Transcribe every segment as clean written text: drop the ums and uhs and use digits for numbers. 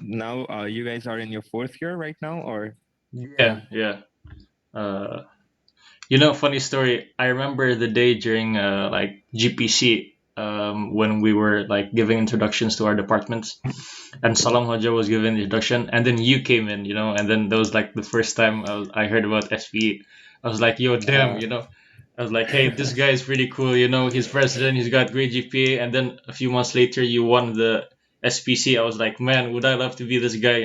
now you guys are in your fourth year right now, or? Yeah. Uh, funny story. I remember the day during like GPC when we were like giving introductions to our departments, and Salam Hoja was giving the introduction, and then you came in, and then that was like the first time I heard about SPE. I was like, yo, damn, Uh, I was like, hey, this guy is pretty cool, he's president, he's got great GPA, and then a few months later, you won the SPC. I was like, man, would I love to be this guy?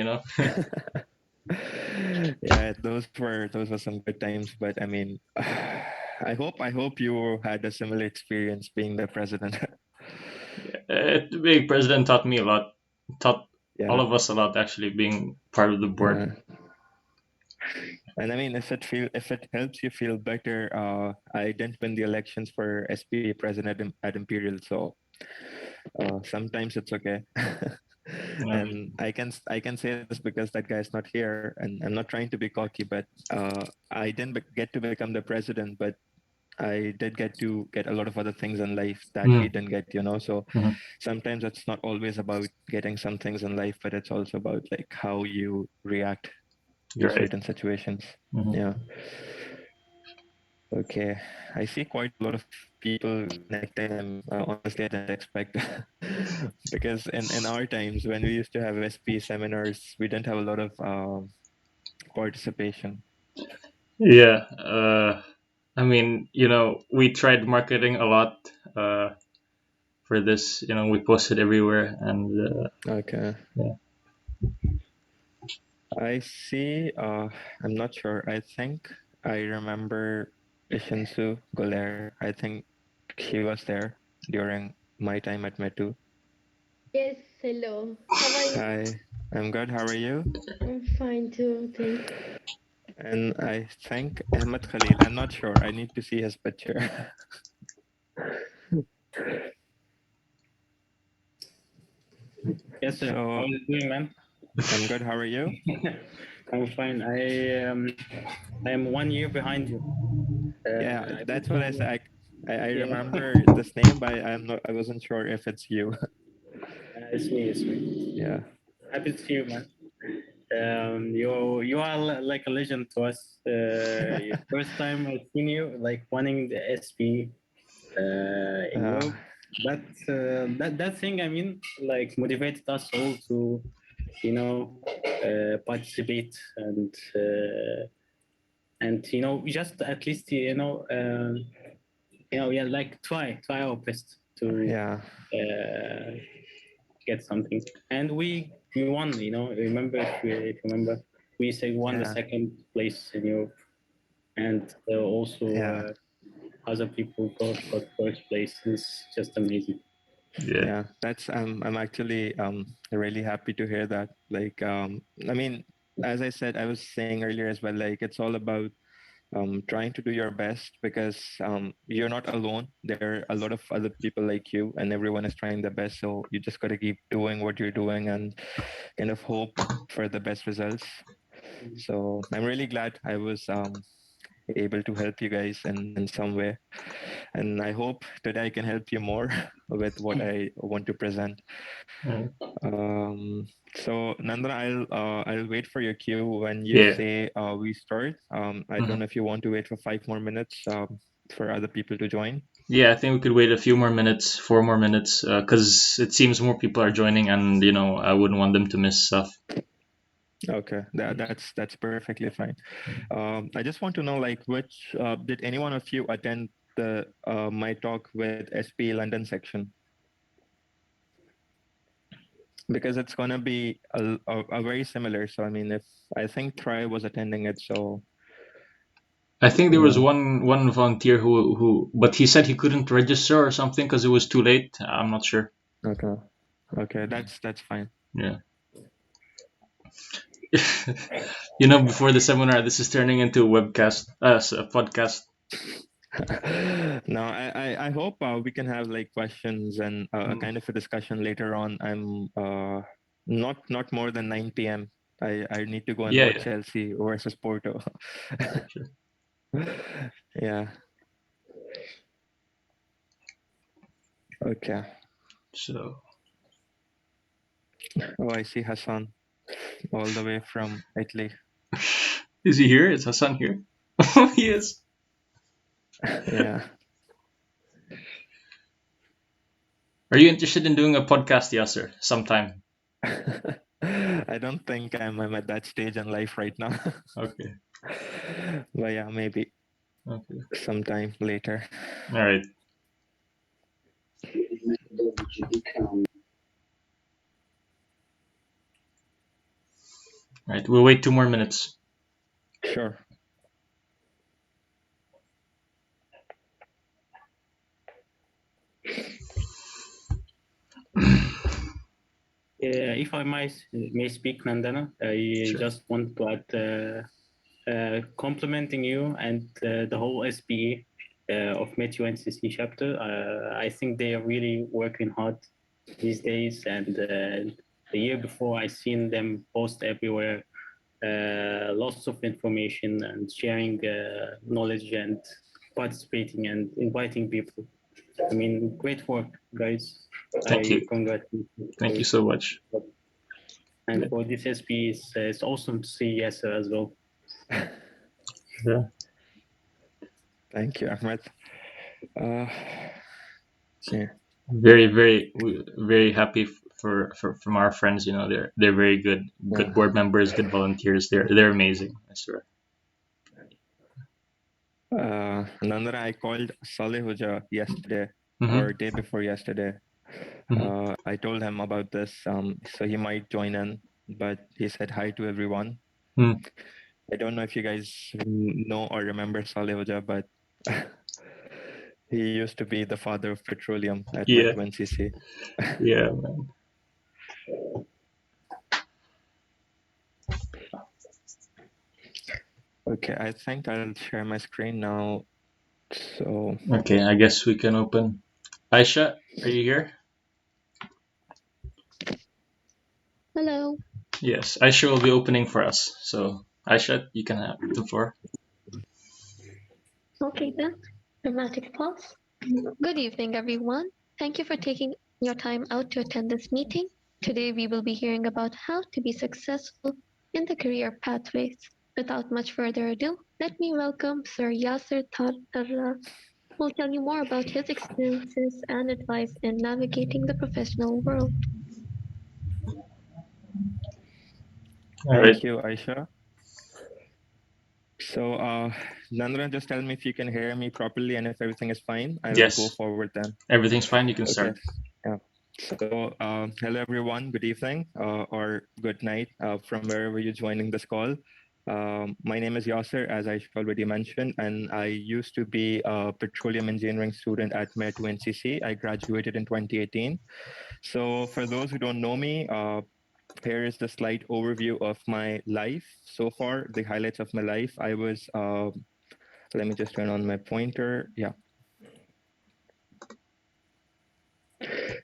yeah, those were some good times. But I mean, I hope you had a similar experience being the president. Being president taught me a lot, taught all Yeah, of us a lot, actually, being part of the board. yeah. And I mean, if it helps you feel better, I didn't win the elections for SP president at Imperial, so sometimes it's okay. Yeah. And I can say this because that guy's not here, and I'm not trying to be cocky, but I didn't get to become the president, but I did get a lot of other things in life that he Mm. didn't get. So Mhm. sometimes it's not always about getting some things in life, but it's also about like how you react to You're right. certain situations. Mhm. Yeah. Okay. I see quite a lot of people connecting, and honestly, I didn't expect because in our times when we used to have SP seminars, we didn't have a lot of participation. Yeah. I mean, we tried marketing a lot uh, for this. We posted everywhere, and Okay. yeah. I see. I'm not sure. I think I remember Ishinsu Goler. I think he was there during my time at Metu. Yes, hello. How are you? Hi, I'm good. How are you? I'm fine too, thanks. And I think Ahmed Khalil. I'm not sure. I need to see his picture. Yes, sir. How are So you doing, man? I'm good. How are you? I'm fine. I am 1 year behind you. Yeah, I that's what I also, said. I yeah, remember this name, but I'm not. I wasn't sure if it's you. it's me. It's me. Yeah. Happy to see you, man. You are like a legend to us. First time I've seen you, like winning the SP in Uh, Europe. But that thing, I mean, like motivated us all to, participate and just at least yeah, like try our best to yeah. uh, get something, and we won. Remember, if you remember, we say won the Yeah. second place in Europe, and also Yeah. other people got first place. It's just amazing. Yeah. Yeah, that's I'm actually really happy to hear that. Like I mean, as I said, I was saying earlier as well, like it's all about trying to do your best because you're not alone. There are a lot of other people like you, and everyone is trying their best. So you just got to keep doing what you're doing and kind of hope for the best results. So I'm really glad I was able to help you guys in some way. And I hope today I can help you more with what I want to present. Mhm. So Nandana, I'll wait for your cue when you Yeah. say we start. I don't Mhm. know if you want to wait for 5 more minutes for other people to join. Yeah, I think we could wait a few more minutes, 4 more minutes, because it seems more people are joining, and I wouldn't want them to miss stuff. Okay, that's perfectly fine. I just want to know, like, which did any one of you attend the my talk with SP London section? Because it's gonna be a very similar. So I mean, if I think Troy was attending it, so I think there was yeah. one volunteer but he said he couldn't register or something because it was too late. I'm not sure. Okay, okay, that's fine. Yeah. Before the seminar, this is turning into a webcast, a podcast. No, I hope we can have like questions and a Mm. kind of a discussion later on. I'm not more than 9 p.m. I need to go and Yeah, watch yeah, Chelsea versus Porto. sure, sure. Yeah. Okay. So Oh, I see Hassan. all the way from Italy. Is he here? Is Hassan here? Oh, he is. Yeah. Are you interested in doing a podcast, Yasir, sometime? I don't think I'm at that stage in life right now. Okay. But yeah, maybe Okay. sometime later. All right. All right. We'll wait 2 more minutes. Sure. If I may speak, Nandana, I Sure. just want to add, complimenting you and the whole SPE of Meteo NCC chapter. I think they are really working hard these days. And the year before, I seen them post everywhere, lots of information and sharing knowledge and participating and inviting people. I mean, great work, guys. Thank I you. congratulate Thank you you. so much. And for this SP, it's awesome to see Yasser as well. Yeah. Thank you, Ahmed. Uh, yeah. Very happy for from our friends. You know, they're very good Yeah. board members, good volunteers. They're amazing. I swear. Nandana, I called Saleh Hoja yesterday or Mm-hmm. day before yesterday. Mm-hmm. I told him about this, so he might join in, but he said hi to everyone. Mm. I don't know if you guys know or remember Saleh Hoja, but he used to be the father of petroleum at Yeah. Metro NCC. Yeah, man. Okay, I think I'll share my screen now. So, Okay, I guess we can open. Aisha, are you here? Hello. Yes, Aisha will be opening for us. So, Aisha, you can have the floor. Okay then. Dramatic pause. Good evening, everyone. Thank you for taking your time out to attend this meeting. Today we will be hearing about how to be successful in the career pathways. Without much further ado, let me welcome Sir Yasir Thara, who will tell you more about his experiences and advice in navigating the professional world. All right. thank you, Aisha. So, Nandana, just tell me if you can hear me properly and if everything is fine. I will go Yes, forward then. everything's fine. You can Okay. start. Yeah. So, hello everyone. Good evening or good night from wherever you're joining this call. My name is Yasser, as I already mentioned, and I used to be a petroleum engineering student at MET NCC. I graduated in 2018. So, for those who don't know me, here is the slight overview of my life so far, the highlights of my life. I was, let me just turn on my pointer. Yeah.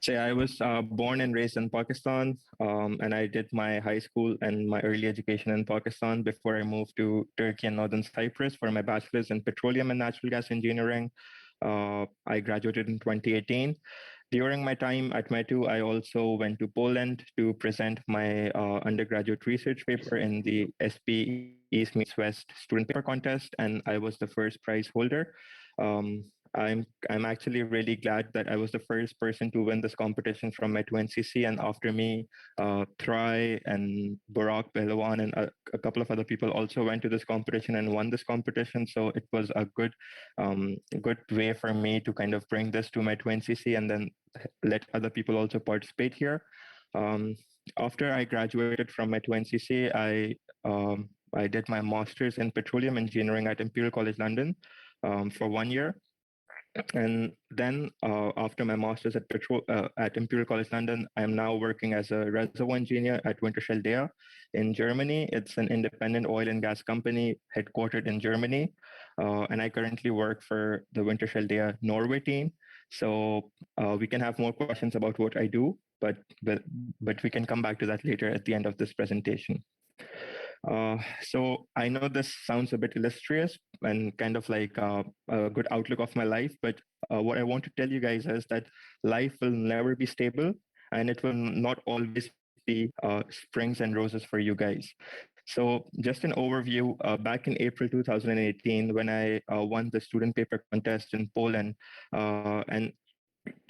So yeah, I was born and raised in Pakistan, and I did my high school and my early education in Pakistan before I moved to Turkey and Northern Cyprus for my bachelor's in petroleum and natural gas engineering. I graduated in 2018. During my time at METU, I also went to Poland to present my undergraduate research paper in the SP East meets West student paper contest, and I was the first prize holder. Um, I'm actually really glad that I was the first person to win this competition from METU NCC, and after me, Try and Barak Pehlewan and a couple of other people also went to this competition and won this competition. So it was a good way for me to kind of bring this to METU NCC and then let other people also participate here. Um, After I graduated from METU NCC, I did my master's in petroleum engineering at Imperial College London for 1 year. And then after my master's at Imperial College London, I'm now working as a reservoir engineer at Wintershall Dea in Germany. It's an independent oil and gas company headquartered in Germany. And I currently work for the Wintershall Dea Norway team. So we can have more questions about what I do, but we can come back to that later at the end of this presentation. So I know this sounds a bit illustrious and kind of like a good outlook of my life, but what I want to tell you guys is that life will never be stable and it will not always be see springs and roses for you guys. So, just an overview, back in April 2018, when I won the student paper contest in Poland, and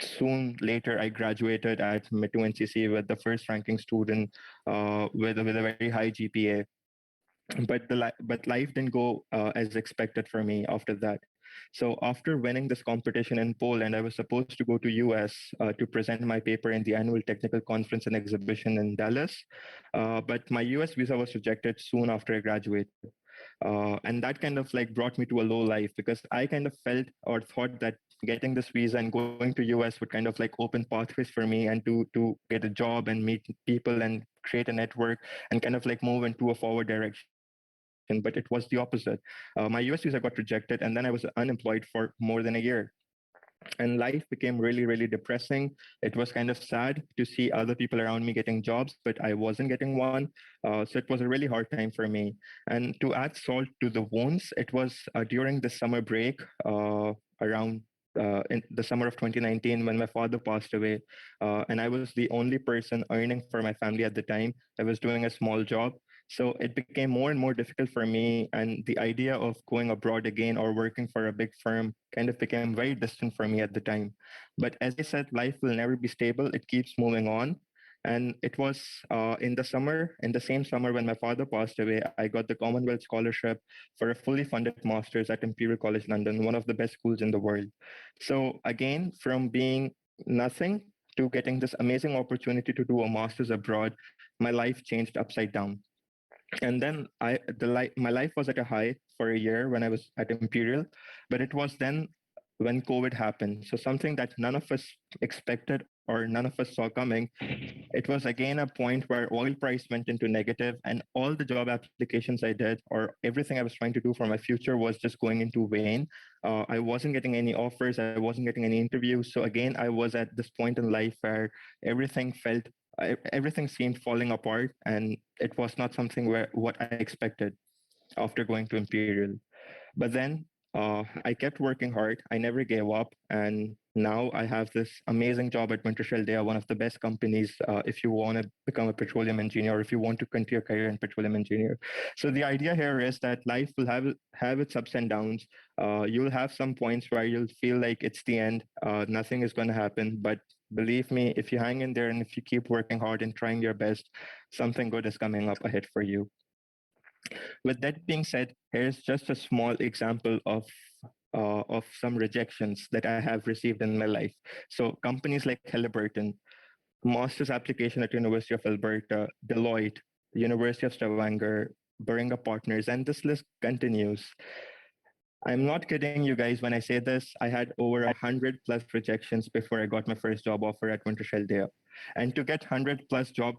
soon later I graduated at Metu NCC with the first ranking student with a very high GPA. But life didn't go as expected for me after that. So after winning this competition in Poland, I was supposed to go to US to present my paper in the annual technical conference and exhibition in Dallas. But my US visa was rejected soon after I graduated. And that kind of like brought me to a low life because I kind of felt or thought that getting this visa and going to US would kind of like open pathways for me and to get a job and meet people and create a network and kind of like move into a forward direction. But it was the opposite. My US visa got rejected, and then I was unemployed for more than a year. And life became really, really depressing. It was kind of sad to see other people around me getting jobs, but I wasn't getting one. So it was a really hard time for me. And to add salt to the wounds, it was during the summer break, around in the summer of 2019, when my father passed away. And I was the only person earning for my family at the time. I was doing a small job. So it became more and more difficult for me. And the idea of going abroad again or working for a big firm kind of became very distant for me at the time. But as I said, life will never be stable. It keeps moving on. And it was in the same summer when my father passed away, I got the Commonwealth Scholarship for a fully funded master's at Imperial College London, one of the best schools in the world. So again, from being nothing to getting this amazing opportunity to do a master's abroad, my life changed upside down. And then my life was at a high for a year when I was at Imperial, but it was then when COVID happened. So something that none of us expected or none of us saw coming. It was again a point where oil price went into negative, and all the job applications I did or everything I was trying to do for my future was just going into vain. I wasn't getting any offers. I wasn't getting any interviews. So again, I was at this point in life where everything felt everything seemed falling apart, and it was not something where what I expected after going to Imperial. But then I kept working hard. I never gave up. And now I have this amazing job at Wintershell. They are one of the best companies if you want to become a petroleum engineer or if you want to continue your career in petroleum engineer. So the idea here is that life will have its ups and downs. You'll have some points where you'll feel like it's the end. Nothing is going to happen. But believe me, if you hang in there and if you keep working hard and trying your best, something good is coming up ahead for you. With that being said, here's just a small example of some rejections that I have received in my life. So companies like Halliburton, master's application at University of Alberta, Deloitte, University of Stavanger, Baringa Partners, and this list continues. I'm not kidding you guys when I say this. I had over 100+ rejections before I got my first job offer at Wintershell Dea. And to get 100+ job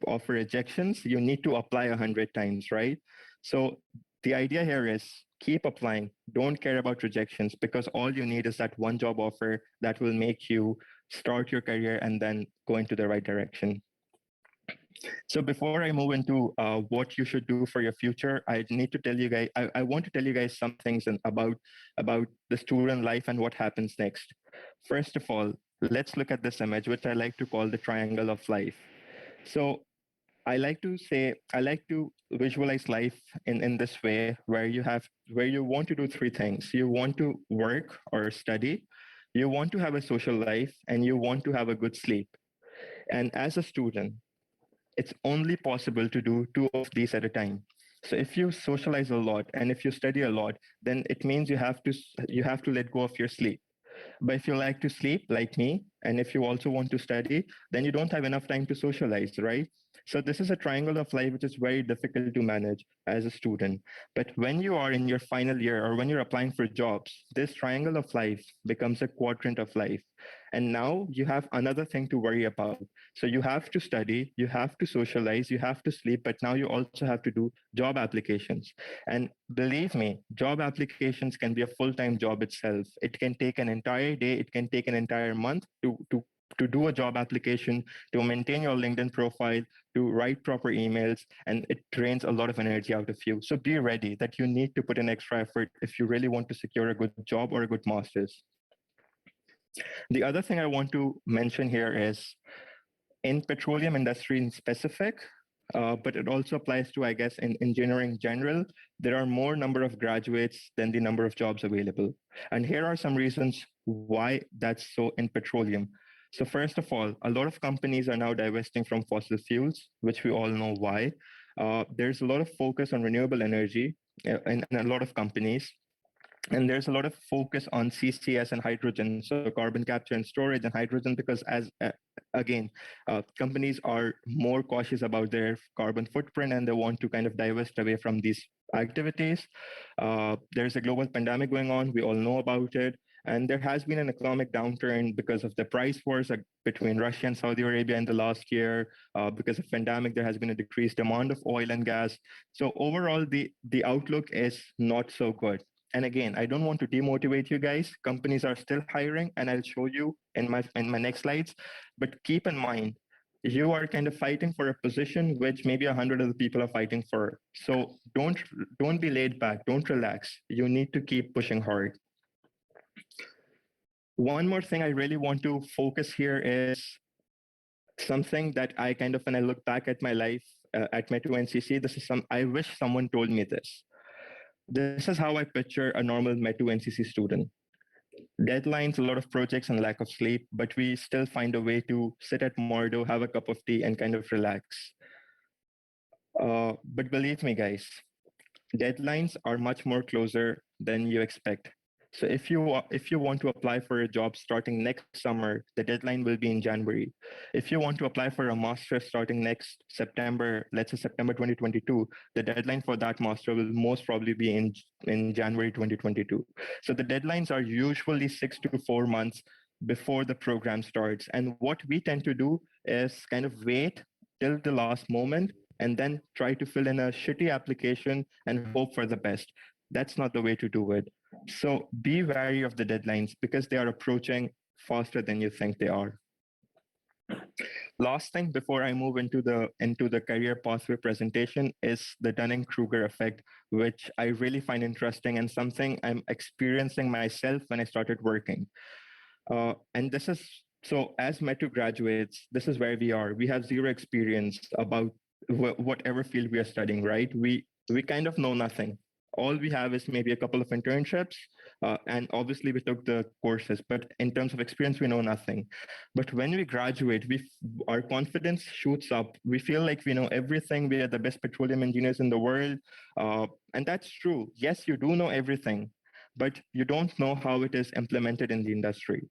offer rejections, you need to apply 100 times, right? So the idea here is keep applying. Don't care about rejections because all you need is that one job offer that will make you start your career and then go into the right direction. So before I move into what you should do for your future, I need to tell you guys. I want to tell you guys some things about the student life and what happens next. First of all, let's look at this image, which I like to call the triangle of life. So I like to visualize life in this way where you want to do three things. You want to work or study, you want to have a social life, and you want to have a good sleep. And as a student, it's only possible to do two of these at a time. So if you socialize a lot and if you study a lot, then it means you have to let go of your sleep. But if you like to sleep like me, and if you also want to study, then you don't have enough time to socialize, right? So this is a triangle of life which is very difficult to manage as a student. But when you are in your final year or when you're applying for jobs, this triangle of life becomes a quadrant of life. And now you have another thing to worry about. So you have to study, you have to socialize, you have to sleep, but now you also have to do job applications. And believe me, job applications can be a full-time job itself. It can take an entire day, it can take an entire month to do a job application, to maintain your LinkedIn profile, to write proper emails, and it drains a lot of energy out of you. So be ready that you need to put in extra effort if you really want to secure a good job or a good master's. The other thing I want to mention here is in petroleum industry in specific, but it also applies to, I guess, in engineering general. There are more number of graduates than the number of jobs available. And here are some reasons why that's so in petroleum. So first of all, a lot of companies are now divesting from fossil fuels, which we all know why. There's a lot of focus on renewable energy in a lot of companies, and there's a lot of focus on CCS and hydrogen, so carbon capture and storage and hydrogen, because again, companies are more cautious about their carbon footprint and they want to kind of divest away from these activities. There's a global pandemic going on. We all know about it. And there has been an economic downturn because of the price wars between Russia and Saudi Arabia in the last year. Because of pandemic, there has been a decreased demand of oil and gas. So overall, the outlook is not so good. And again, I don't want to demotivate you guys. Companies are still hiring, and I'll show you in my next slides. But keep in mind, you are kind of fighting for a position which maybe 100 other people are fighting for. So don't be laid back. Don't relax. You need to keep pushing hard. One more thing I really want to focus here is something that I kind of, when I look back at my life at Metro NCC, this is I wish someone told me this. This is how I picture a normal Metu NCC student. Deadlines, a lot of projects, and lack of sleep, but we still find a way to sit at Mordo, have a cup of tea, and kind of relax. But believe me, guys, deadlines are much more closer than you expect. So if you want to apply for a job starting next summer, the deadline will be in January. If you want to apply for a master starting next September, let's say September 2022, the deadline for that master will most probably be in January 2022. So the deadlines are usually 6 to 4 months before the program starts. And what we tend to do is kind of wait till the last moment and then try to fill in a shitty application and hope for the best. That's not the way to do it. So be wary of the deadlines because they are approaching faster than you think they are. Last thing before I move into the career pathway presentation is the Dunning-Kruger effect, which I really find interesting and something I'm experiencing myself when I started working. And this is so as Metu graduates, this is where we are. We have zero experience about whatever field we are studying, right? We kind of know nothing. All we have is maybe a couple of internships, and obviously we took the courses. But in terms of experience, we know nothing. But when we graduate, our confidence shoots up. We feel like we know everything. We are the best petroleum engineers in the world, and that's true. Yes, you do know everything, but you don't know how it is implemented in the industry.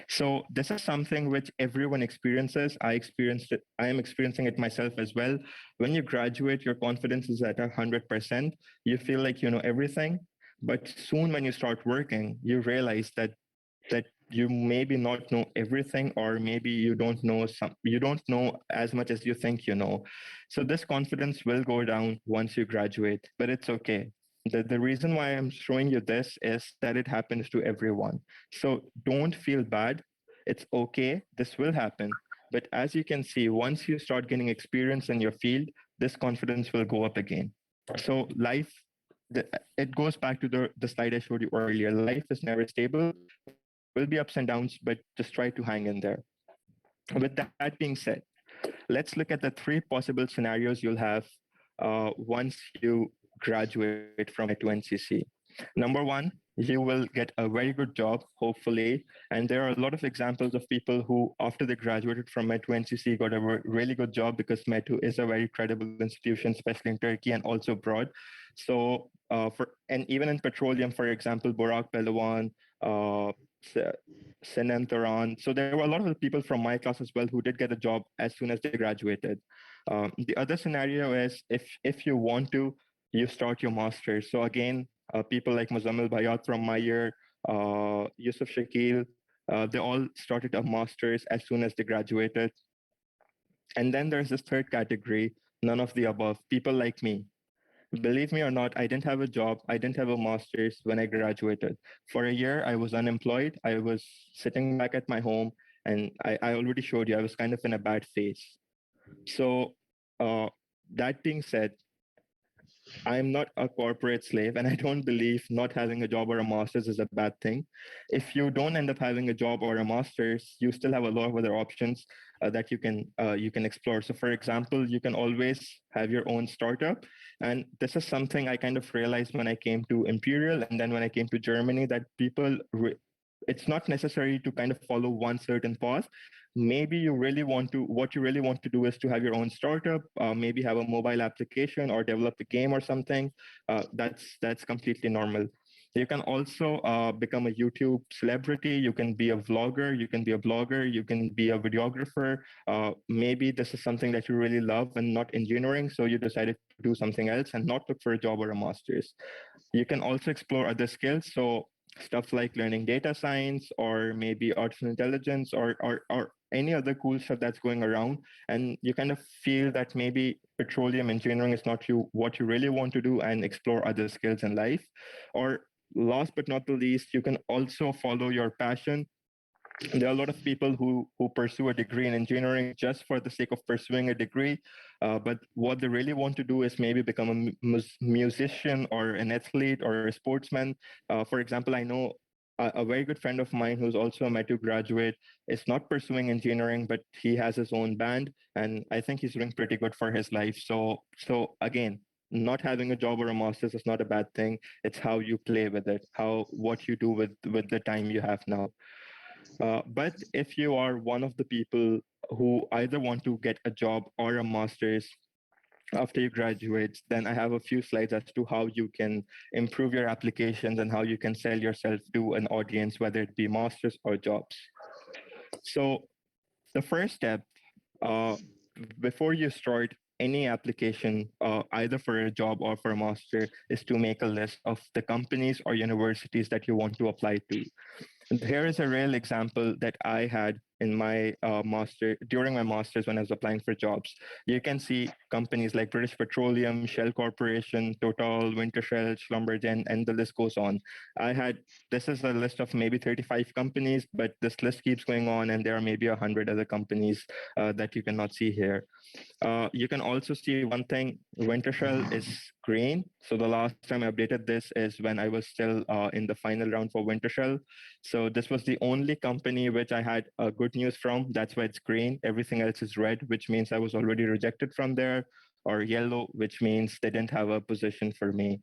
So this is something which everyone experiences. I experienced it. I am experiencing it myself as well. When you graduate, your confidence is at 100%. You feel like you know everything, but soon when you start working, you realize that you maybe not know everything, or maybe you don't know as much as you think you know. So this confidence will go down once you graduate, but it's okay. The reason why I'm showing you this is that it happens to everyone. So don't feel bad. It's okay. This will happen. But as you can see, once you start getting experience in your field, this confidence will go up again. So life, it goes back to the slide I showed you earlier. Life is never stable. There will be ups and downs, but just try to hang in there. With that being said, let's look at the three possible scenarios you'll have once you graduate from Metu NCC. Number one, you will get a very good job, hopefully. And there are a lot of examples of people who, after they graduated from Metu NCC, got a really good job because Metu is a very credible institution, especially in Turkey and also abroad. So, and even in petroleum, for example, Burak Pehlevan, Senem Thoran. So there were a lot of people from my class as well who did get a job as soon as they graduated. The other scenario is if you want to, you start your master's. So again, people like Muzammil Bayat from my year, Yusuf Shakil, they all started a master's as soon as they graduated. And then there's this third category, none of the above, people like me. Believe me or not, I didn't have a job. I didn't have a master's when I graduated. For a year, I was unemployed. I was sitting back at my home, and I already showed you I was kind of in a bad phase. So, that being said, I'm not a corporate slave, and I don't believe not having a job or a master's is a bad thing. If you don't end up having a job or a master's, you still have a lot of other options. that you can explore. So, for example, you can always have your own startup, and this is something I kind of realized when I came to Imperial, and then when I came to Germany, that it's not necessary to kind of follow one certain path. Maybe what you really want to do is to have your own startup, maybe have a mobile application or develop a game or something. That's completely normal. You can also become a YouTube celebrity. You can be a vlogger. You can be a blogger. You can be a videographer. Maybe this is something that you really love and not engineering, so you decided to do something else and not look for a job or a master's. You can also explore other skills. So stuff like learning data science or maybe artificial intelligence or any other cool stuff that's going around. And you kind of feel that maybe petroleum engineering is not what you really want to do, and explore other skills in life. Or last but not the least, you can also follow your passion. There are a lot of people who pursue a degree in engineering just for the sake of pursuing a degree, but what they really want to do is maybe become a musician or an athlete or a sportsman. For example, I know a very good friend of mine who's also a METU graduate is not pursuing engineering, but he has his own band, and I think he's doing pretty good for his life. So again, not having a job or a master's is not a bad thing. It's how you play with it, how what you do with the time you have now. But if you are one of the people who either want to get a job or a master's after you graduate, then I have a few slides as to how you can improve your applications and how you can sell yourself to an audience, whether it be masters or jobs. So the first step, uh, before you start any application, either for a job or for a master, is to make a list of the companies or universities that you want to apply to. Here is a real example that I had in my during my master's when I was applying for jobs. You can see companies like British Petroleum, Shell Corporation, Total, Wintershall, Schlumberger, and the list goes on. This is a list of maybe 35 companies, but this list keeps going on, and there are maybe 100 other companies that you cannot see here. You can also see one thing, Wintershell is green. So the last time I updated this is when I was still in the final round for Wintershell. So this was the only company which I had good news from. That's why it's green. Everything else is red, which means I was already rejected from there, or yellow, which means they didn't have a position for me.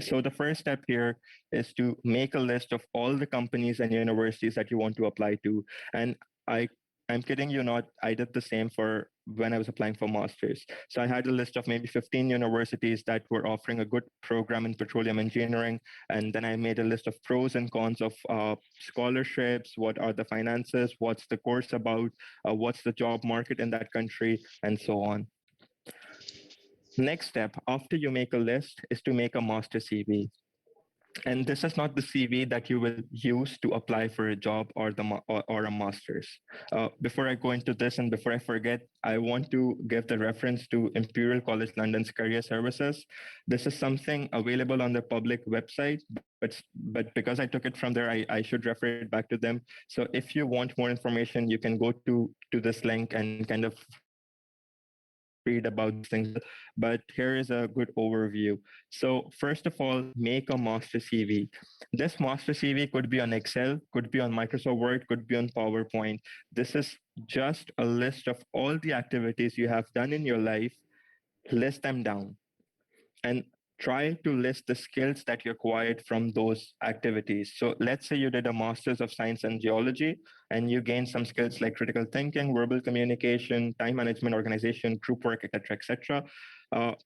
So the first step here is to make a list of all the companies and universities that you want to apply to. And I I'm kidding you not, I did the same for when I was applying for masters. So I had a list of maybe 15 universities that were offering a good program in petroleum engineering, and then I made a list of pros and cons of scholarships, what are the finances, what's the course about, what's the job market in that country, and so on. Next step, after you make a list, is to make a master CV. And this is not the CV that you will use to apply for a job or or a master's. Before I go into this and before I forget, I want to give the reference to Imperial College London's career services. This is something available on the public website, but because I took it from there, I should refer it back to them. So if you want more information, you can go to this link and kind of read about these things as well. But here is a good overview. So first of all, make a master CV. This master CV could be on Excel, could be on Microsoft Word, could be on PowerPoint. This is just a list of all the activities you have done in your life. List them down and try to list the skills that you acquired from those activities. So let's say you did a master's of science and geology and you gained some skills like critical thinking, verbal communication, time management, organization, group work, etc., etc.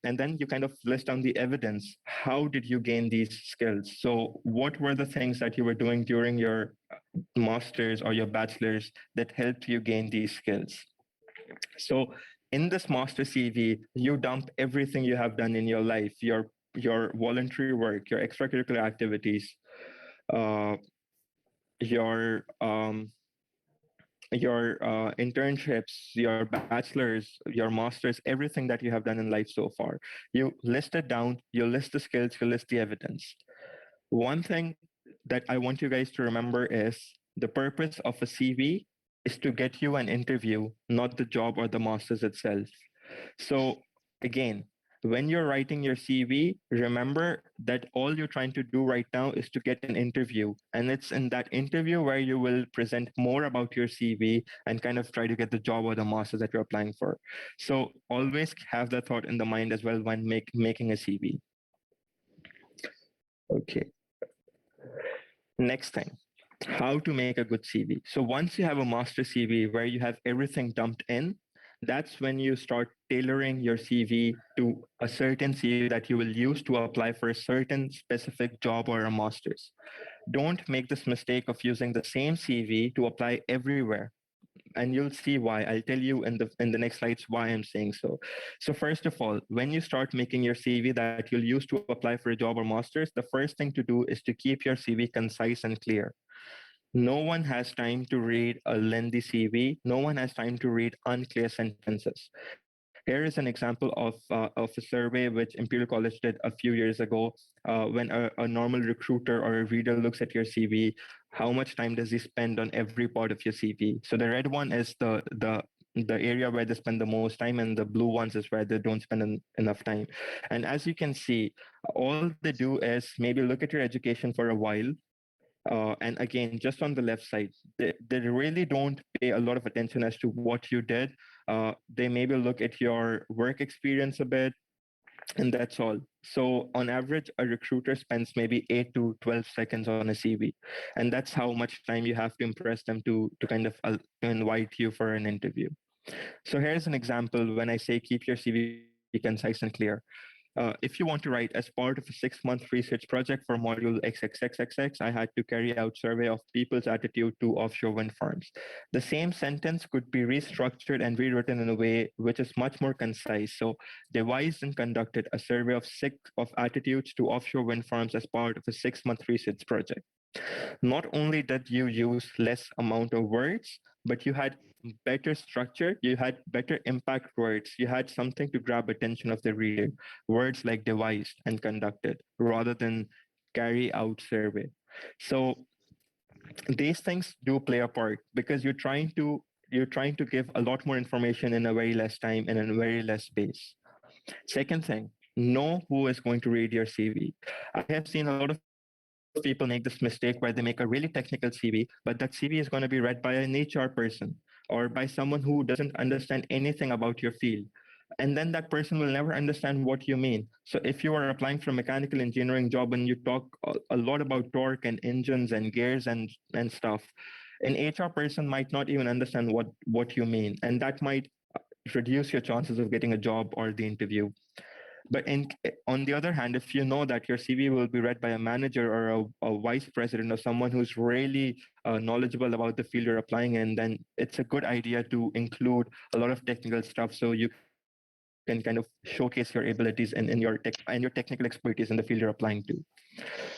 And then you kind of list down the evidence. How did you gain these skills? So what were the things that you were doing during your master's or your bachelor's that helped you gain these skills? So in this master CV, you dump everything you have done in your life, your voluntary work, your extracurricular activities, uh, your internships, your bachelor's, your master's, everything that you have done in life so far. You list it down, you list the skills, you list the evidence. One thing that I want you guys to remember is the purpose of a CV is to get you an interview, not the job or the master's itself. So again, When you're writing your CV, remember that all you're trying to do right now is to get an interview. And it's in that interview where you will present more about your CV and kind of try to get the job or the master that you're applying for. So always have that thought in the mind as well when making a CV. Okay. Next thing, how to make a good CV. So once you have a master CV where you have everything dumped in, that's when you start tailoring your CV to a certain CV that you will use to apply for a certain specific job or a master's. Don't make this mistake of using the same CV to apply everywhere. And you'll see why. I'll tell you in the next slides why I'm saying so. So first of all, when you start making your CV that you'll use to apply for a job or master's, the first thing to do is to keep your CV concise and clear. No one has time to read a lengthy CV. No one has time to read unclear sentences. Here is an example of a survey which Imperial College did a few years ago. When a normal recruiter or a reader looks at your CV, how much time does he spend on every part of your CV? So the red one is the area where they spend the most time, and the blue ones is where they don't spend enough time. And as you can see, all they do is maybe look at your education for a while, and again, just on the left side, they really don't pay a lot of attention as to what you did. They maybe look at your work experience a bit, and that's all. So, on average, a recruiter spends maybe 8 to 12 seconds on a CV. And that's how much time you have to impress them to kind of invite you for an interview. So, here's an example when I say keep your CV concise and clear. If you want to write as part of a 6-month research project for module XXXXX, I had to carry out survey of people's attitude to offshore wind farms. The same sentence could be restructured and rewritten in a way which is much more concise. So, devised and conducted a survey of attitudes to offshore wind farms as part of a 6-month research project. Not only did you use less amount of words, but you had better structure, you had better impact words, you had something to grab attention of the reader, words like devised and conducted rather than carry out survey. So these things do play a part because you're trying to give a lot more information in a very less time and in a very less space. Second thing, know who is going to read your CV. I have seen a lot of people make this mistake where they make a really technical CV, but that CV is going to be read by an HR person or by someone who doesn't understand anything about your field. And then that person will never understand what you mean. So if you are applying for a mechanical engineering job and you talk a lot about torque and engines and gears and stuff, an HR person might not even understand what you mean. And that might reduce your chances of getting a job or the interview. But on the other hand, if you know that your CV will be read by a manager or a vice president or someone who's really knowledgeable about the field you're applying in, then it's a good idea to include a lot of technical stuff so you can kind of showcase your abilities in your tech and your technical expertise in the field you're applying to.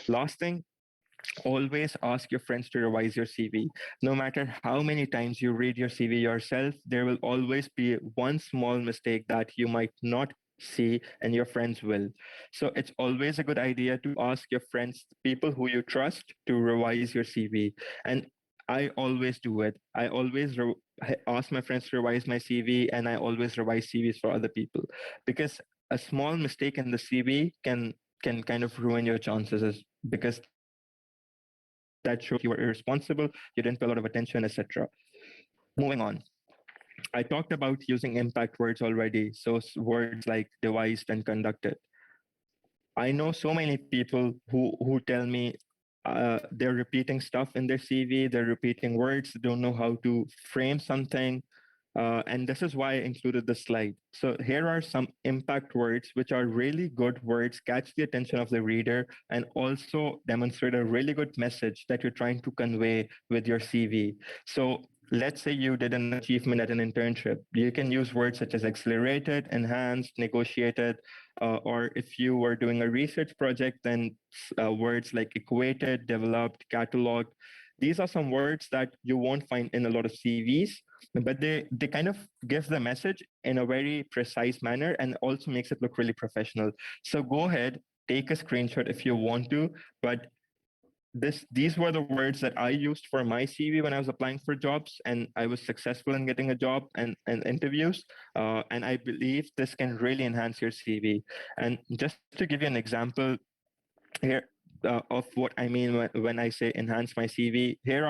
Last thing, always ask your friends to revise your CV. No matter how many times you read your CV yourself, there will always be one small mistake that you might not see and your friends will. So it's always a good idea to ask your friends, people who you trust, to revise your CV. And I always do it. I ask my friends to revise my CV, and I always revise CVs for other people because a small mistake in the CV can kind of ruin your chances because that shows you were irresponsible, you didn't pay a lot of attention, etc. Moving on. I talked about using impact words already, so words like devised and conducted. I know so many people who tell me they're repeating stuff in their CV, they're repeating words, they don't know how to frame something. And this is why I included the slide. So here are some impact words, which are really good words, catch the attention of the reader, and also demonstrate a really good message that you're trying to convey with your CV. So let's say you did an achievement at an internship. You can use words such as accelerated, enhanced, negotiated, or if you were doing a research project, then words like equated, developed, cataloged. These are some words that you won't find in a lot of CVs, but they kind of give the message in a very precise manner and also makes it look really professional. So go ahead, take a screenshot if you want to, but these were the words that I used for my CV when I was applying for jobs, and I was successful in getting a job and interviews. And I believe this can really enhance your CV. And just to give you an example here of what I mean when I say enhance my CV, here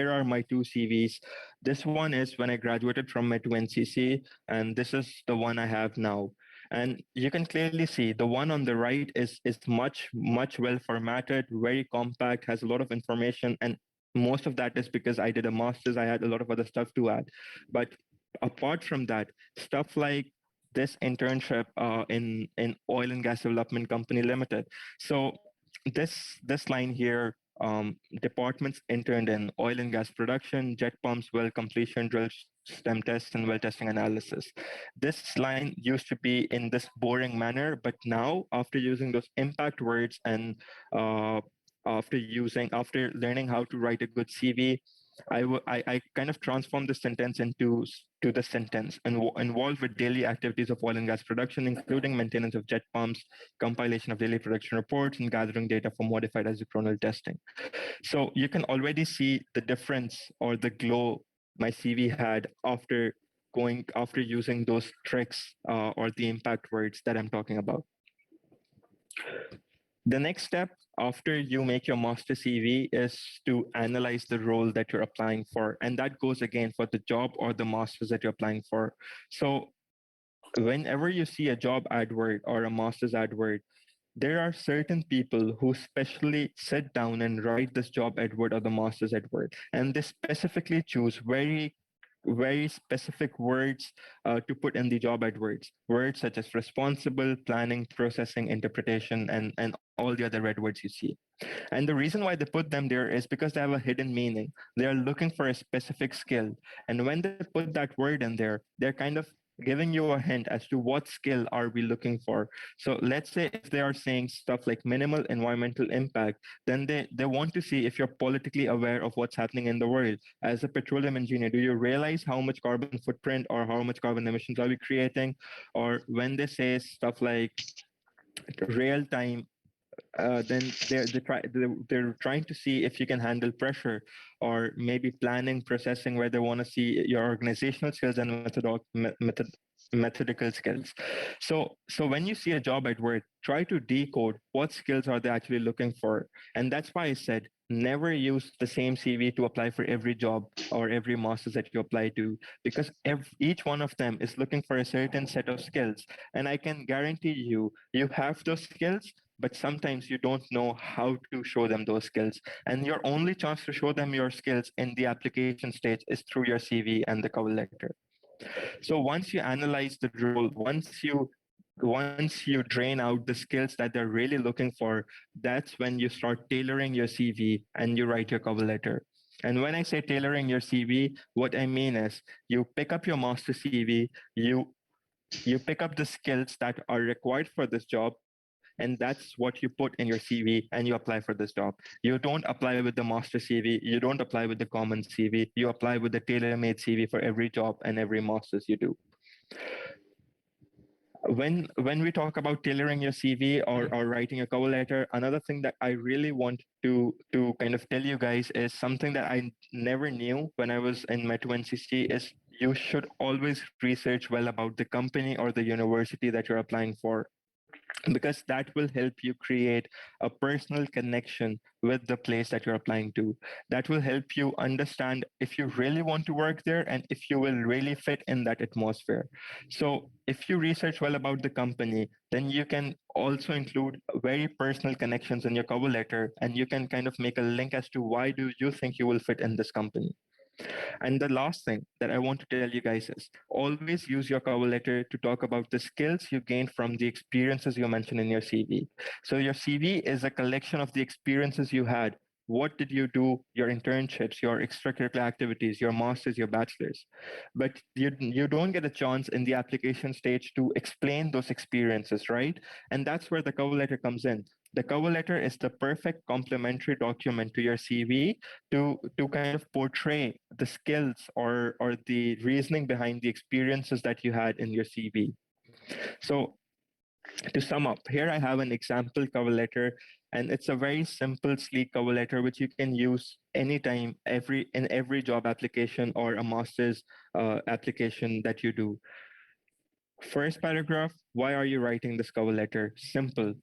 are my two CVs. This one is when I graduated from my 2 NCC, and this is the one I have now. And you can clearly see the one on the right is much well formatted, very compact, has a lot of information, and most of that is because I did a master's. I had a lot of other stuff to add, but apart from that, stuff like this internship in oil and gas development company limited. So this line here, departments interned in oil and gas production, jet pumps, well completion, drill stem tests, and well testing analysis. This line used to be in this boring manner, but now after using those impact words and uh, after learning how to write a good CV, I kind of transformed the sentence to the sentence and involved with daily activities of oil and gas production, including maintenance of jet pumps, compilation of daily production reports, and gathering data for modified isochronal testing. So you can already see the difference or the glow my CV had after using those tricks or the impact words that I'm talking about. The next step after you make your master CV is to analyze the role that you're applying for. And that goes again for the job or the master's that you're applying for. So whenever you see a job advert or a master's advert, there are certain people who specially sit down and write this job advert or the master's advert, and they specifically choose very specific words to put in the job adverts. Words such as responsible, planning, processing, interpretation, and all the other red words you see. And the reason why they put them there is because they have a hidden meaning. They are looking for a specific skill. And when they put that word in there, they're kind of giving you a hint as to what skill are we looking for. So let's say if they are saying stuff like minimal environmental impact, then they want to see if you're politically aware of what's happening in the world. As a petroleum engineer, do you realize how much carbon footprint or how much carbon emissions are we creating? Or when they say stuff like real time, then they're trying to see if you can handle pressure, or maybe planning, processing, where they want to see your organizational skills and methodical skills. So when you see a job at work, try to decode what skills are they actually looking for. And that's why I said never use the same CV to apply for every job or every master's that you apply to, because each one of them is looking for a certain set of skills. And I can guarantee you have those skills, but sometimes you don't know how to show them those skills. And your only chance to show them your skills in the application stage is through your CV and the cover letter. So once you analyze the role, once you drain out the skills that they're really looking for, that's when you start tailoring your CV and you write your cover letter. And when I say tailoring your CV, what I mean is you pick up your master CV, you pick up the skills that are required for this job, and that's what you put in your CV and you apply for this job. You don't apply with the master CV, you don't apply with the common CV, you apply with the tailor-made CV for every job and every masters you do. When we talk about tailoring your CV or writing a cover letter, another thing that I really want to kind of tell you guys is something that I never knew when I was in my 2NCC is you should always research well about the company or the university that you're applying for, because that will help you create a personal connection with the place that you're applying to. That will help you understand if you really want to work there and if you will really fit in that atmosphere. So if you research well about the company, then you can also include very personal connections in your cover letter, and you can kind of make a link as to why do you think you will fit in this company. And the last thing that I want to tell you guys is always use your cover letter to talk about the skills you gained from the experiences you mentioned in your CV. So your CV is a collection of the experiences you had. What did you do? Your internships, your extracurricular activities, your masters, your bachelors. But you don't get a chance in the application stage to explain those experiences, right? And that's where the cover letter comes in. The cover letter is the perfect complementary document to your CV to kind of portray the skills or the reasoning behind the experiences that you had in your CV. So To sum up, here I have an example cover letter, and it's a very simple, sleek cover letter which you can use anytime, in every job application or a master's application that you do. First paragraph, why are you writing this cover letter? Simple.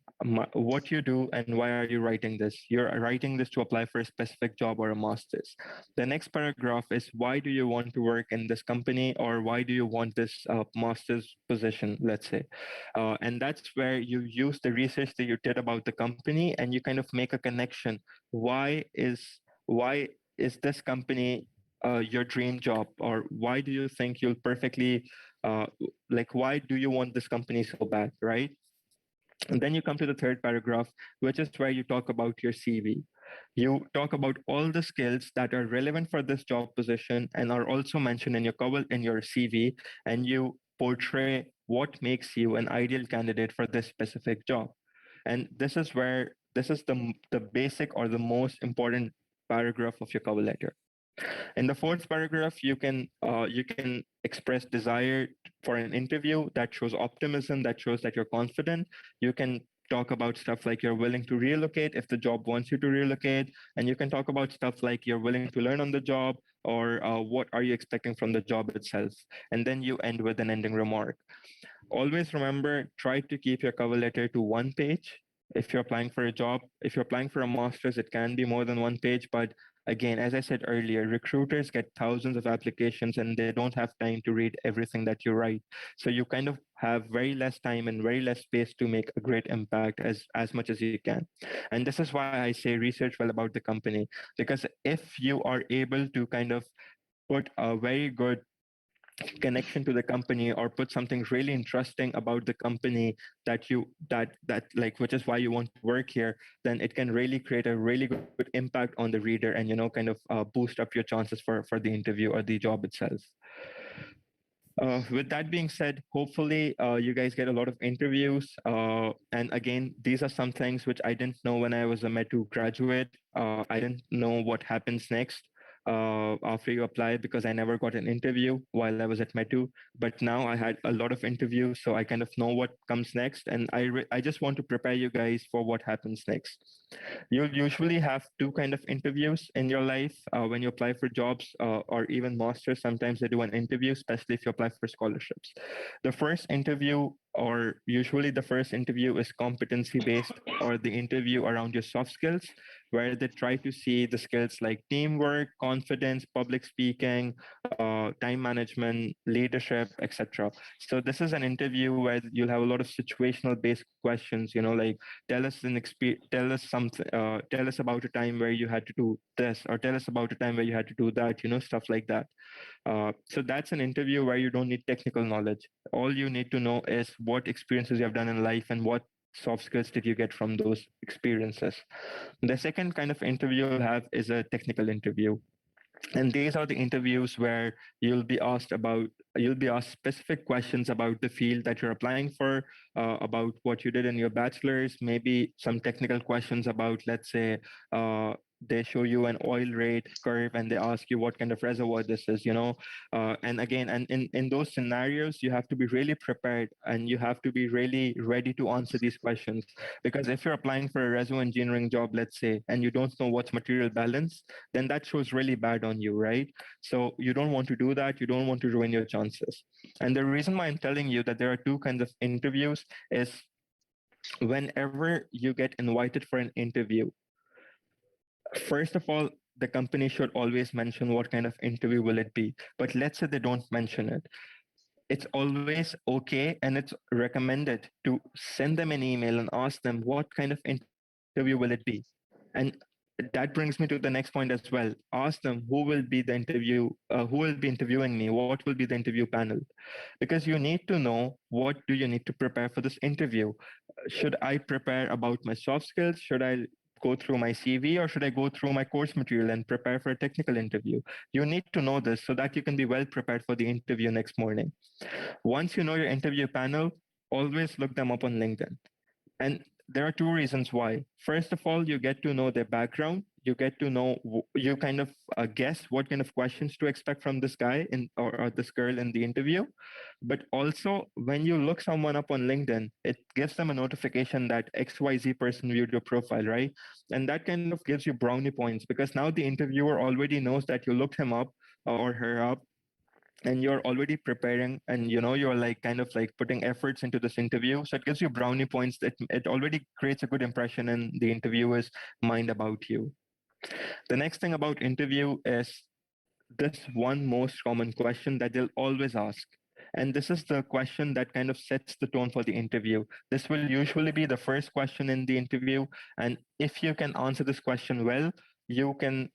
What you do and why are you writing this? You're writing this to apply for a specific job or a master's. The next paragraph is why do you want to work in this company, or why do you want this master's position, let's say. And that's where you use the research that you did about the company and you kind of make a connection. Why is this company your dream job, or why do you think you'll perfectly uh, like why do you want this company so bad, right? And then you come to the third paragraph, which is where you talk about your CV. You talk about all the skills that are relevant for this job position and are also mentioned in your cover in your CV, and you portray what makes you an ideal candidate for this specific job. And this is the basic or the most important paragraph of your cover letter. In the fourth paragraph, you can express desire for an interview that shows optimism, that shows that you're confident. You can talk about stuff like you're willing to relocate if the job wants you to relocate, and you can talk about stuff like you're willing to learn on the job, or what are you expecting from the job itself. And then you end with an ending remark. Always remember, try to keep your cover letter to one page. If you're applying for a job, if you're applying for a master's, it can be more than one page. But again, as I said earlier, recruiters get thousands of applications and they don't have time to read everything that you write. So you kind of have very less time and very less space to make a great impact as much as you can. And this is why I say research well about the company, because if you are able to kind of put a very good connection to the company, or put something really interesting about the company that you that like which is why you want to work here, then it can really create a really good impact on the reader, and kind of boost up your chances for the interview or the job itself. With that being said, hopefully you guys get a lot of interviews. And again, these are some things which I didn't know when I was a Metu graduate. I didn't know what happens next after you apply, because I never got an interview while I was at Metu. But now I had a lot of interviews, so I kind of know what comes next. And I just want to prepare you guys for what happens next. You'll usually have two kind of interviews in your life when you apply for jobs or even masters. Sometimes they do an interview, especially if you apply for scholarships. The first interview, or usually the first interview, is competency based, or the interview around your soft skills, where they try to see the skills like teamwork, confidence, public speaking, time management, leadership, etc. So this is an interview where you'll have a lot of situational based questions, like tell us something, tell us about a time where you had to do this, or tell us about a time where you had to do that, stuff like that. So that's an interview where you don't need technical knowledge. All you need to know is what experiences you have done in life and what soft skills did you get from those experiences. The second kind of interview you'll have is a technical interview, and these are the interviews where you'll be asked specific questions about the field that you're applying for, about what you did in your bachelor's, maybe some technical questions about, let's say, they show you an oil rate curve and they ask you what kind of reservoir this is, and again, and in those scenarios, you have to be really prepared and you have to be really ready to answer these questions. Because if you're applying for a reservoir engineering job, let's say, and you don't know what's material balance, then that shows really bad on you, right? So you don't want to do that. You don't want to ruin your chances. And the reason why I'm telling you that there are two kinds of interviews is, whenever you get invited for an interview, first of all, the company should always mention what kind of interview will it be. But let's say they don't mention it. It's always okay and it's recommended to send them an email and ask them what kind of interview will it be. And that brings me to the next point as well. Ask them who will be interviewing me, what will be the interview panel, because you need to know what do you need to prepare for this interview. Should I prepare about my soft skills? Should I go through my CV, or should I go through my course material and prepare for a technical interview? You need to know this so that you can be well prepared for the interview next morning. Once you know your interview panel, always look them up on LinkedIn. And there are two reasons why. First of all, you get to know their background. You get to know, you kind of guess what kind of questions to expect from this guy or this girl in the interview. But also, when you look someone up on LinkedIn, it gives them a notification that XYZ person viewed your profile, right? And that kind of gives you brownie points because now the interviewer already knows that you looked him up or her up, and you're already preparing, and you're like kind of like putting efforts into this interview, so it gives you brownie points. That it already creates a good impression in the interviewer's mind about you. The next thing about interview is this one most common question that they'll always ask. And this is the question that kind of sets the tone for the interview. This will usually be the first question in the interview. And if you can answer this question well, you can,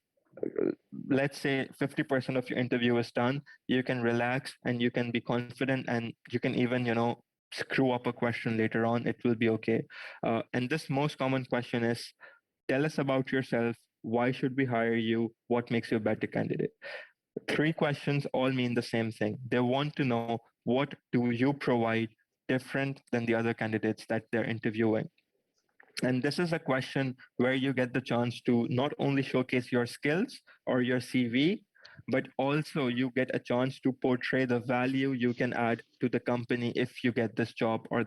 let's say 50% of your interview is done. You can relax and you can be confident, and you can even, screw up a question later on. It will be okay. And this most common question is, tell us about yourself. Why should we hire you? What makes you a better candidate? Three questions all mean the same thing. They want to know, what do you provide different than the other candidates that they're interviewing? And this is a question where you get the chance to not only showcase your skills or your CV, but also you get a chance to portray the value you can add to the company if you get this job, or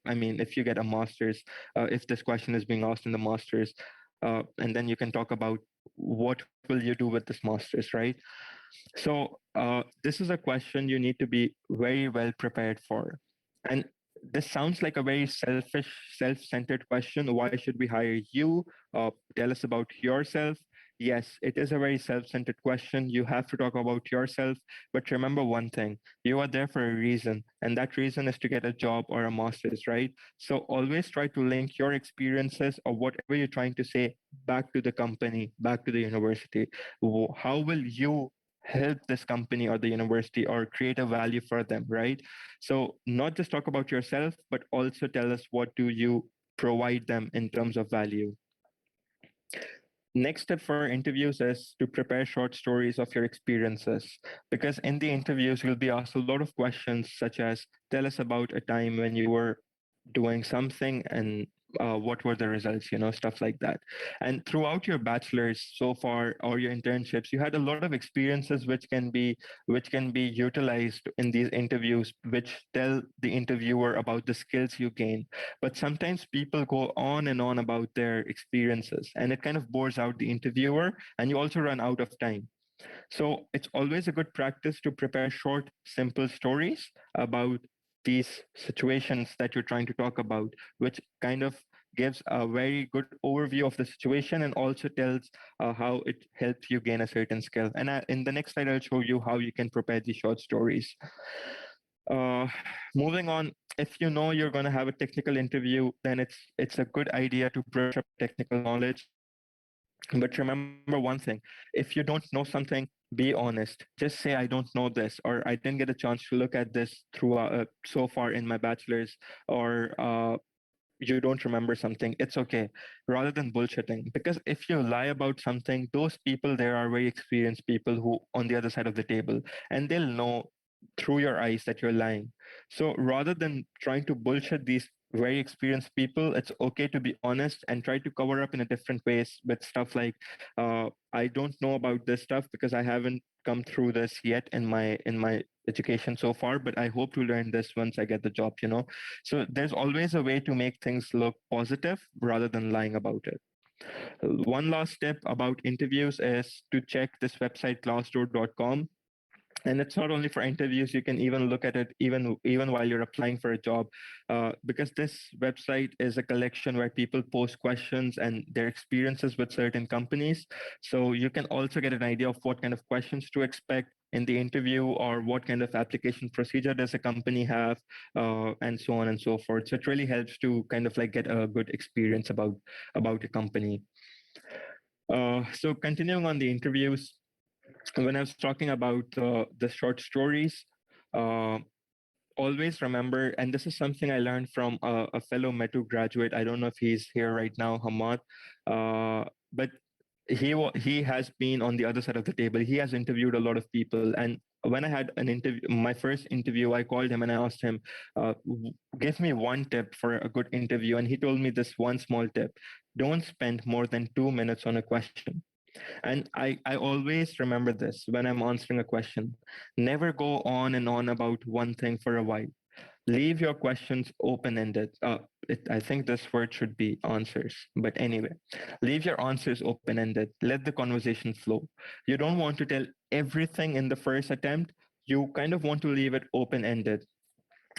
I mean, if you get a master's, if this question is being asked in the master's, and then you can talk about what will you do with this master's, right? So this is a question you need to be very well prepared for. And this sounds like a very selfish, self-centered question. Why should we hire you? Tell us about yourself. Yes, it is a very self-centered question. You have to talk about yourself. But remember one thing, you are there for a reason. And that reason is to get a job or a master's, right? So always try to link your experiences or whatever you're trying to say back to the company, back to the university. How will you help this company or the university or create a value for them, right? So not just talk about yourself, but also tell us, what do you provide them in terms of value? Next step for interviews is to prepare short stories of your experiences, because in the interviews you'll be asked a lot of questions, such as, tell us about a time when you were doing something and what were the results, stuff like that. And throughout your bachelor's so far or your internships, you had a lot of experiences which can be utilized in these interviews, which tell the interviewer about the skills you gain. But sometimes people go on and on about their experiences, and it kind of bores out the interviewer, and you also run out of time. So it's always a good practice to prepare short, simple stories about these situations that you're trying to talk about, which kind of gives a very good overview of the situation and also tells how it helps you gain a certain skill. And in the next slide, I'll show you how you can prepare these short stories. Uh, Moving on, if you know you're going to have a technical interview, then it's a good idea to brush up technical knowledge. But remember one thing, if you don't know something, be honest. Just say, I don't know this, or I didn't get a chance to look at this throughout so far in my bachelor's, or you don't remember something. It's okay, rather than bullshitting. Because if you lie about something, those people there are very experienced people who on the other side of the table, and they'll know through your eyes that you're lying. So rather than trying to bullshit these very experienced people, it's okay to be honest and try to cover up in a different ways with stuff like, I don't know about this stuff because I haven't come through this yet in my education so far, but I hope to learn this once I get the job. So there's always a way to make things look positive rather than lying about it. One last step about interviews is to check this website, glassdoor.com. And it's not only for interviews, you can even look at it even while you're applying for a job, because this website is a collection where people post questions and their experiences with certain companies. So you can also get an idea of what kind of questions to expect in the interview, or what kind of application procedure does a company have, and so on and so forth. So it really helps to kind of like get a good experience about a company. So continuing on the interviews, when I was talking about the short stories, uh, always remember, and this is something I learned from a fellow Metu graduate. I don't know if he's here right now, Hamad, but he has been on the other side of the table. He has interviewed a lot of people, and when I had an interview, my first interview, I called him and I asked him, give me one tip for a good interview. And he told me this one small tip: don't spend more than 2 minutes on a question. And I always remember this when I'm answering a question. Never go on and on about one thing for a while. Leave your questions open ended. I think this word should be answers. But anyway, leave your answers open ended. Let the conversation flow. You don't want to tell everything in the first attempt. You kind of want to leave it open ended.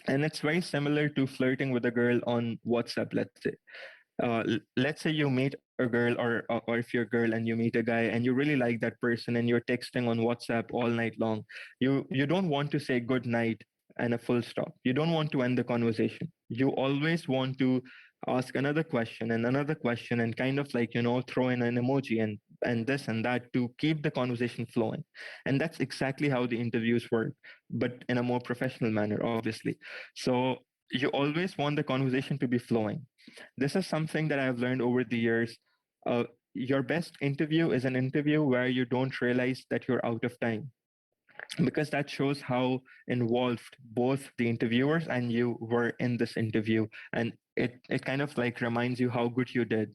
And it's very similar to flirting with a girl on WhatsApp, let's say. Let's say you meet a girl, or if you're a girl and you meet a guy and you really like that person and you're texting on WhatsApp all night long. You don't want to say good night and a full stop. You don't want to end the conversation. You always want to ask another question and kind of like, throw in an emoji and this and that to keep the conversation flowing. And that's exactly how the interviews work, but in a more professional manner, obviously. So you always want the conversation to be flowing. This is something that I've learned over the years. Your best interview is an interview where you don't realize that you're out of time, because that shows how involved both the interviewers and you were in this interview. And it kind of like reminds you how good you did.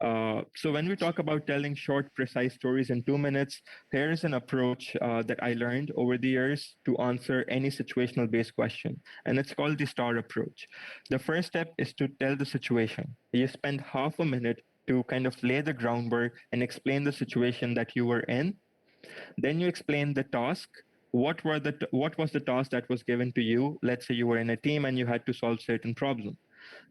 So when we talk about telling short, precise stories in 2 minutes, here is an approach that I learned over the years to answer any situational based question, and it's called the STAR approach. The first step is to tell the situation. You spend half a minute to kind of lay the groundwork and explain the situation that you were in. Then you explain the task. What was the task that was given to you? Let's say you were in a team and you had to solve certain problem.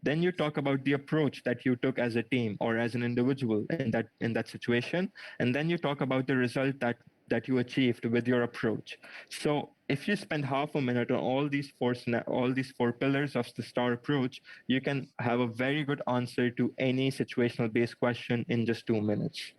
Then you talk about the approach that you took as a team or as an individual in that situation, and then you talk about the result that you achieved with your approach. So if you spend half a minute on all these four pillars of the STAR approach, you can have a very good answer to any situational based question in just 2 minutes.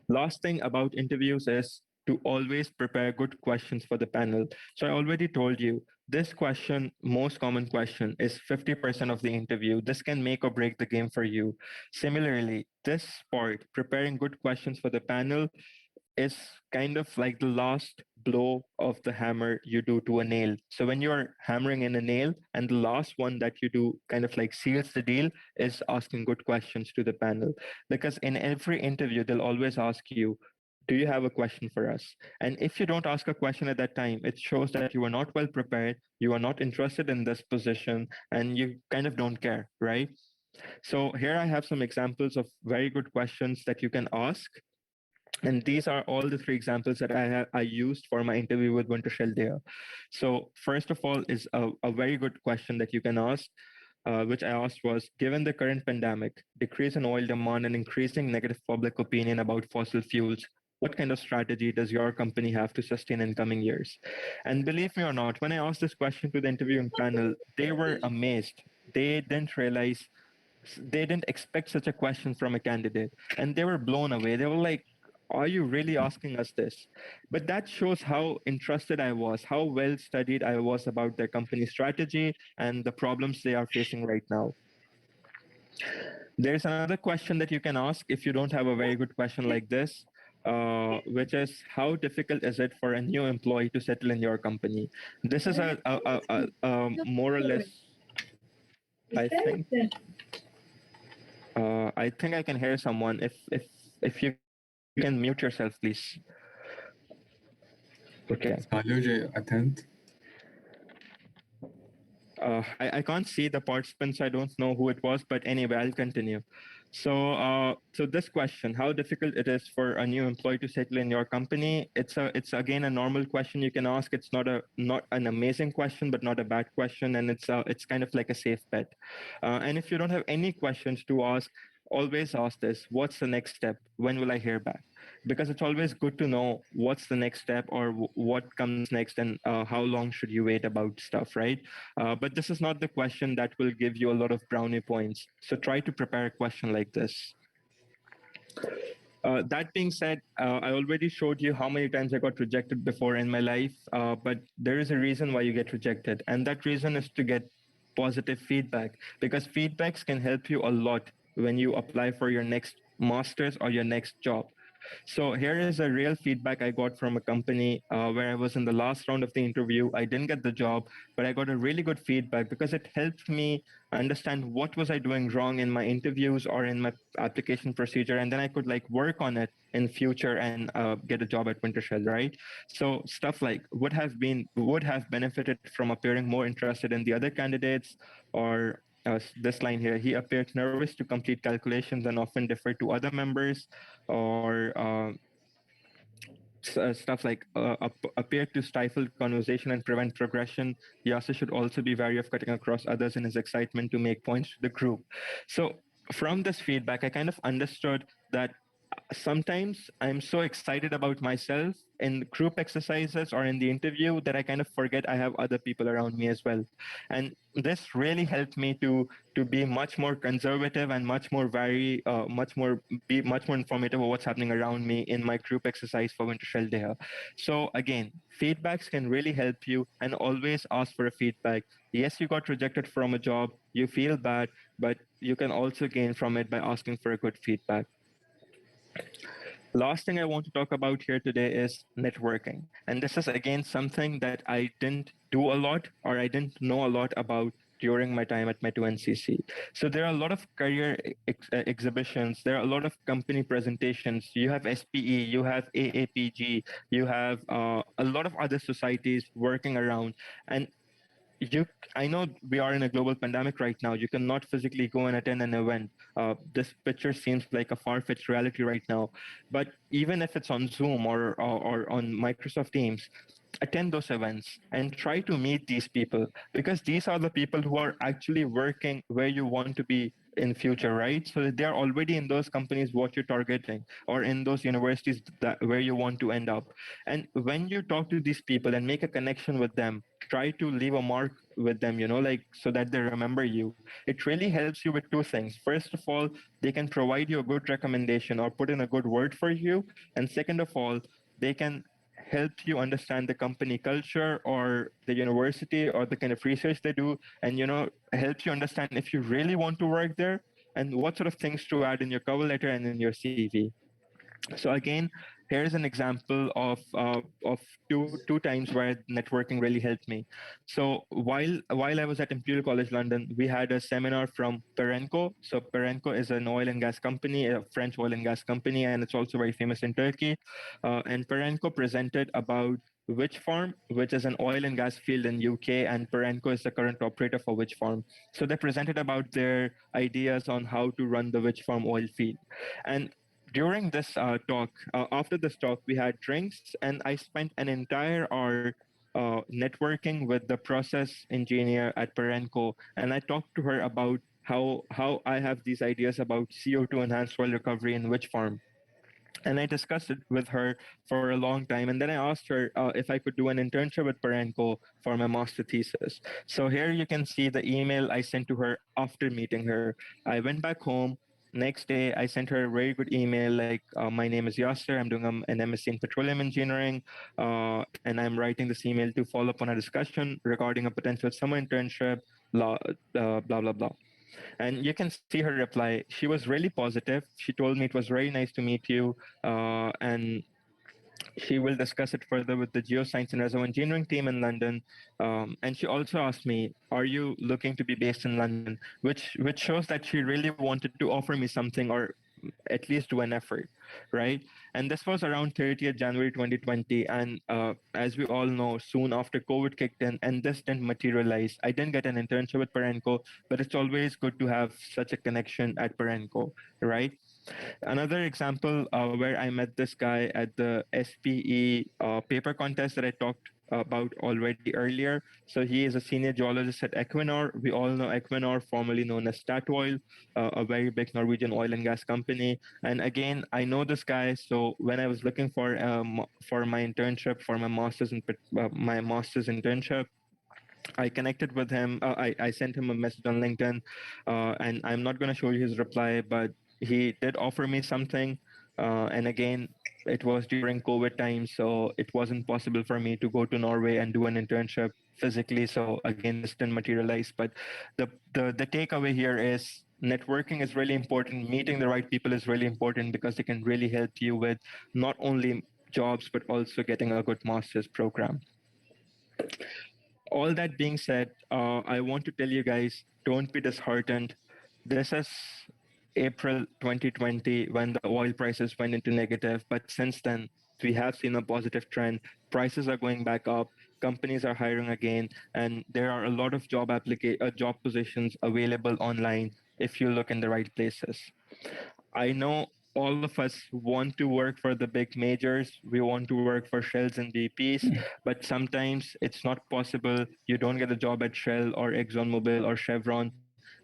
Last thing about interviews is to always prepare good questions for the panel. So I already told you this question, most common question, is 50% of the interview. This can make or break the game for you. Similarly, this part, preparing good questions for the panel, is kind of like the last blow of the hammer you do to a nail. So when you're hammering in a nail and the last one that you do kind of like seals the deal, is asking good questions to the panel. Because in every interview, they'll always ask you, do you have a question for us? And if you don't ask a question at that time, it shows that you are not well prepared, you are not interested in this position, and you kind of don't care, right? So here I have some examples of very good questions that you can ask, and these are all the three examples that I used for my interview with Winter Sheldea. So first of all is a very good question that you can ask, which I asked was, given the current pandemic, decrease in oil demand and increasing negative public opinion about fossil fuels, what kind of strategy does your company have to sustain in coming years? And believe me or not, when I asked this question to the interviewing panel, they were amazed. They didn't realize, they didn't expect such a question from a candidate, and they were blown away. They were like, are you really asking us this? But that shows how interested I was, how well studied I was about their company strategy and the problems they are facing right now. There's another question that you can ask if you don't have a very good question like this, which is, how difficult is it for a new employee to settle in your company? This is a more or less, I think, I think I can hear someone. If you can mute yourself, please. Okay. Salud, attend. I can't see the participants. I don't know who it was, but anyway, I'll continue. So this question, how difficult it is for a new employee to settle in your company? It's again a normal question you can ask. It's not an amazing question, but not a bad question, and it's kind of like a safe bet. And if you don't have any questions to ask, always ask this: what's the next step? When will I hear back? Because it's always good to know what's the next step, or what comes next, and how long should you wait about stuff, right? But this is not the question that will give you a lot of brownie points. So try to prepare a question like this. That being said, I already showed you how many times I got rejected before in my life, but there is a reason why you get rejected. And that reason is to get positive feedback, because feedbacks can help you a lot when you apply for your next master's or your next job. So here is a real feedback I got from a company where I was in the last round of the interview. I didn't get the job, but I got a really good feedback because it helped me understand what was I doing wrong in my interviews or in my application procedure, and then I could like work on it in future and get a job at Wintershell, right? So stuff like would have benefited from appearing more interested in the other candidates, or this line here, he appeared nervous to complete calculations and often deferred to other members, or stuff like appear to stifle conversation and prevent progression. Yasser should also be wary of cutting across others in his excitement to make points to the group. So from this feedback, I kind of understood that sometimes I'm so excited about myself in group exercises or in the interview that I kind of forget I have other people around me as well. And this really helped me to be much more conservative and much more informative of what's happening around me in my group exercise for Wintershell Deha. So again, feedbacks can really help you, and always ask for a feedback. Yes, you got rejected from a job, you feel bad, but you can also gain from it by asking for a good feedback. Last thing I want to talk about here today is networking. And this is again something that I didn't do a lot, or I didn't know a lot about during my time at Metu NCC. So there are a lot of career exhibitions, there are a lot of company presentations. You have SPE, you have AAPG, you have a lot of other societies working around. And you I know we are in a global pandemic right now. You cannot physically go and attend an event. This picture seems like a far-fetched reality right now, but even if it's on Zoom or on Microsoft Teams, attend those events and try to meet these people, because these are the people who are actually working where you want to be in future, right? So they're already in those companies what you're targeting, or in those universities where you want to end up. And when you talk to these people and make a connection with them, try to leave a mark with them, like so that they remember you. It really helps you with two things. First of all, they can provide you a good recommendation or put in a good word for you. And second of all, they can help you understand the company culture or the university or the kind of research they do, and helps you understand if you really want to work there, and what sort of things to add in your cover letter and in your CV. So again, here's an example of two times where networking really helped me. So while I was at Imperial College London, we had a seminar from Perenco. So Perenco is an oil and gas company, a French oil and gas company, and it's also very famous in Turkey. And Perenco presented about Witch Farm, which is an oil and gas field in UK, and Perenco is the current operator for Witch Farm. So they presented about their ideas on how to run the Witch Farm oil field. And during this after this talk, we had drinks, and I spent an entire hour networking with the process engineer at Perenco, and I talked to her about how I have these ideas about CO2 enhanced oil recovery in Witch Farm. And I discussed it with her for a long time. And then I asked her if I could do an internship with Perenco for my master thesis. So here you can see the email I sent to her after meeting her. I went back home. Next day, I sent her a very good email like, my name is Yasser. I'm doing an MSc in petroleum engineering. And I'm writing this email to follow up on a discussion regarding a potential summer internship, blah, blah, blah. And you can see her reply. She was really positive. She told me it was very nice to meet you. And she will discuss it further with the geoscience and reservoir engineering team in London. And she also asked me, "Are you looking to be based in London?" Which shows that she really wanted to offer me something, or at least do an effort, right? And this was around 30th January 2020. And as we all know, soon after COVID kicked in, and this didn't materialize. I didn't get an internship with Perenco, but it's always good to have such a connection at Perenco, right? Another example where I met this guy at the SPE paper contest that I talked about already earlier. So he is a senior geologist at Equinor. We all know Equinor, formerly known as Statoil, a very big Norwegian oil and gas company. And again, I know this guy. So when I was looking for my internship, for my master's internship, I connected with him. I sent him a message on LinkedIn, and I'm not going to show you his reply, but he did offer me something. And again, it was during COVID time, so it wasn't possible for me to go to Norway and do an internship physically. So again, this didn't materialize. But the takeaway here is networking is really important. Meeting the right people is really important because they can really help you with not only jobs but also getting a good master's program. All that being said, I want to tell you guys, don't be disheartened. This is April 2020 when the oil prices went into negative, but since then, we have seen a positive trend. Prices are going back up, companies are hiring again, and there are a lot of job positions available online if you look in the right places. I know all of us want to work for the big majors. We want to work for Shells and BPs, but sometimes it's not possible. You don't get a job at Shell or ExxonMobil or Chevron,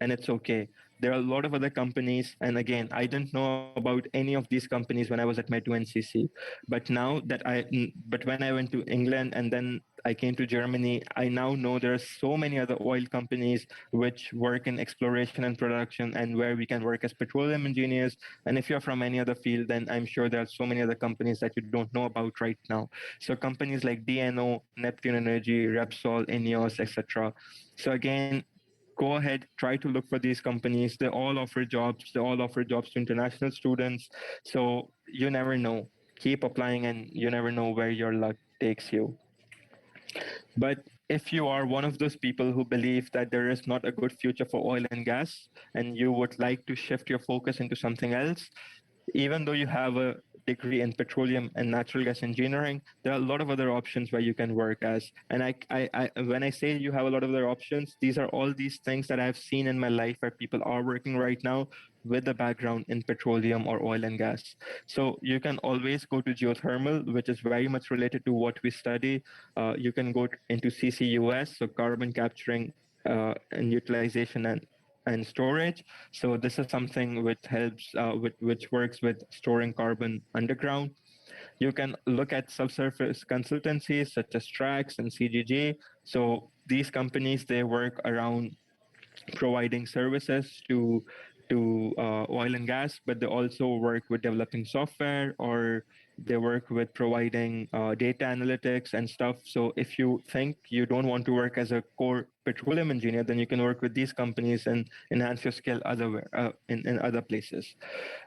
and it's okay. There are a lot of other companies, and again, I didn't know about any of these companies when I was at my 2NCC. But when I went to England and then I came to Germany, I now know there are so many other oil companies which work in exploration and production, and where we can work as petroleum engineers. And if you're from any other field, then I'm sure there are so many other companies that you don't know about right now. So companies like DNO, Neptune Energy, Repsol, Ineos, etc. So again, go ahead, try to look for these companies. They all offer jobs. They all offer jobs to international students. So you never know. Keep applying, and you never know where your luck takes you. But if you are one of those people who believe that there is not a good future for oil and gas, and you would like to shift your focus into something else, even though you have a degree in petroleum and natural gas engineering, there are a lot of other options where you can work as. And when I say you have a lot of other options, these are all these things that I've seen in my life where people are working right now with a background in petroleum or oil and gas. So you can always go to geothermal, which is very much related to what we study. You can go into CCUS, so carbon capturing and utilization and storage. So this is something which helps, which works with storing carbon underground. You can look at subsurface consultancies such as Trax and CGG. So these companies, they work around providing services to oil and gas, but they also work with developing software, or they work with providing data analytics and stuff. So if you think you don't want to work as a core petroleum engineer, then you can work with these companies and enhance your skill in other places.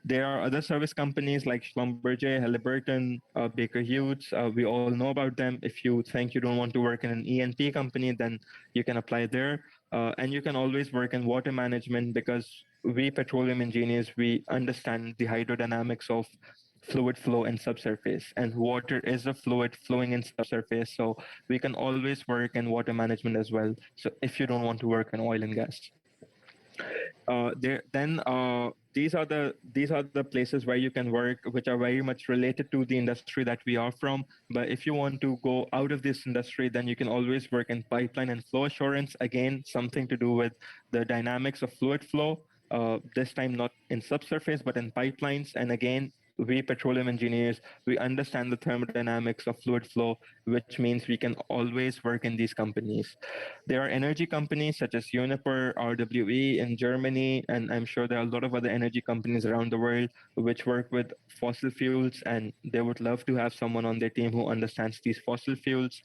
There are other service companies like Schlumberger, Halliburton, Baker Hughes. We all know about them. If you think you don't want to work in an E&P company, then you can apply there. And you can always work in water management, because we petroleum engineers, we understand the hydrodynamics of fluid flow in subsurface, and water is a fluid flowing in subsurface. So we can always work in water management as well. So if you don't want to work in oil and gas, there then these are the places where you can work, which are very much related to the industry that we are from. But if you want to go out of this industry, then you can always work in pipeline and flow assurance, again something to do with the dynamics of fluid flow, this time not in subsurface but in pipelines. And again, we petroleum engineers, we understand the thermodynamics of fluid flow, which means we can always work in these companies. There are energy companies such as Uniper, RWE in Germany, and I'm sure there are a lot of other energy companies around the world which work with fossil fuels, and they would love to have someone on their team who understands these fossil fuels.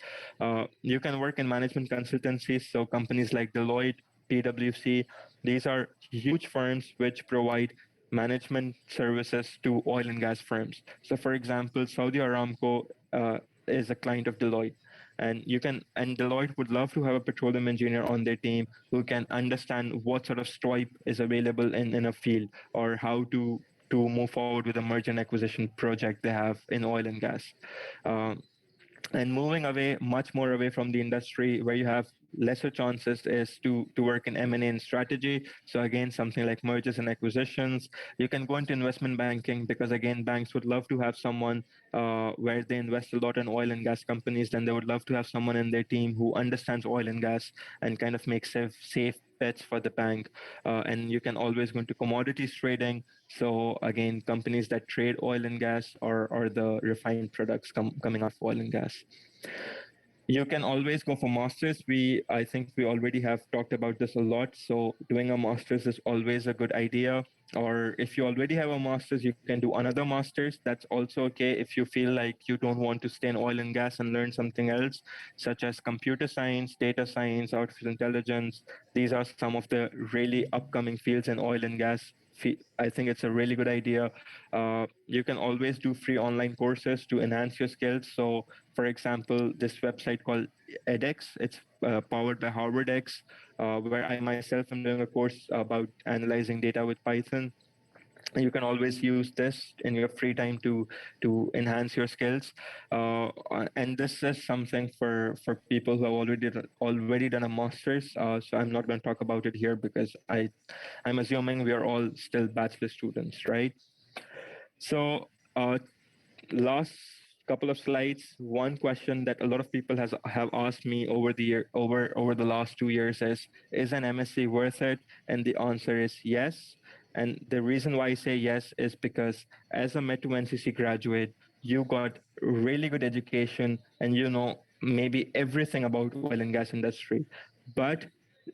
You can work in management consultancies, so companies like Deloitte, PwC, these are huge firms which provide management services to oil and gas firms. So, for example, Saudi Aramco is a client of Deloitte, and Deloitte would love to have a petroleum engineer on their team who can understand what sort of STOIP is available in a field, or how to move forward with a merger and acquisition project they have in oil and gas. Um, and moving away, much more away from the industry where you have lesser chances, is to work in M&A and strategy. So again, something like mergers and acquisitions. You can go into investment banking, because again, banks would love to have someone where they invest a lot in oil and gas companies. Then they would love to have someone in their team who understands oil and gas and kind of makes safe bets for the bank. And you can always go into commodities trading. So again, companies that trade oil and gas, or the refined products coming out of oil and gas. You can always go for masters. I think we already have talked about this a lot. So doing a masters is always a good idea. Or if you already have a masters, you can do another masters. That's also okay if you feel like you don't want to stay in oil and gas and learn something else, such as computer science, data science, artificial intelligence. These are some of the really upcoming fields in oil and gas. I think it's a really good idea. You can always do free online courses to enhance your skills. So for example, this website called edX. It's powered by Harvard X, where I myself am doing a course about analyzing data with Python. You can always use this in your free time to enhance your skills, and this is something for people who have already done a master's. So I'm not going to talk about it here because I'm assuming we are all still bachelor students, right? So last couple of slides, one question that a lot of people have asked me over the last 2 years is an MSc worth it? And the answer is yes. And the reason why I say yes is because as a Metu NCC graduate, you got really good education and you know maybe everything about oil and gas industry. But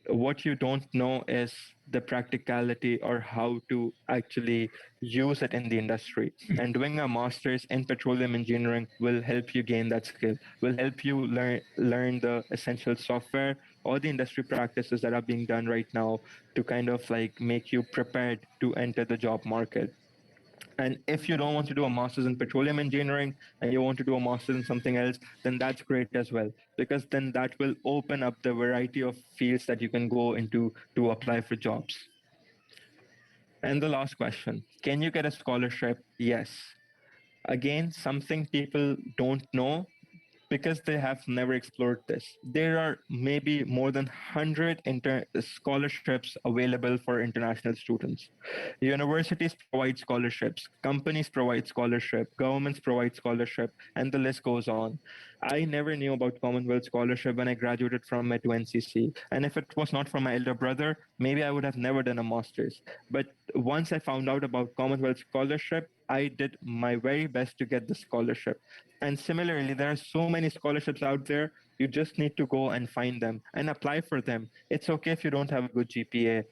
what you don't know is the practicality or how to actually use it in the industry. And doing a master's in petroleum engineering will help you gain that skill, will help you learn the essential software or the industry practices that are being done right now to kind of like make you prepared to enter the job market. And if you don't want to do a master's in petroleum engineering and you want to do a master's in something else, then that's great as well, because then that will open up the variety of fields that you can go into to apply for jobs. And the last question, can you get a scholarship? Yes. Again, something people don't know because they have never explored this. There are maybe more than 100 scholarships available for international students. Universities provide scholarships, companies provide scholarship, governments provide scholarship, and the list goes on. I never knew about Commonwealth scholarship when I graduated from Metu NCC. And if it was not for my elder brother, maybe I would have never done a master's. But once I found out about Commonwealth scholarship, I did my very best to get the scholarship. And similarly, there are so many scholarships out there. You just need to go and find them and apply for them. It's okay if you don't have a good GPA.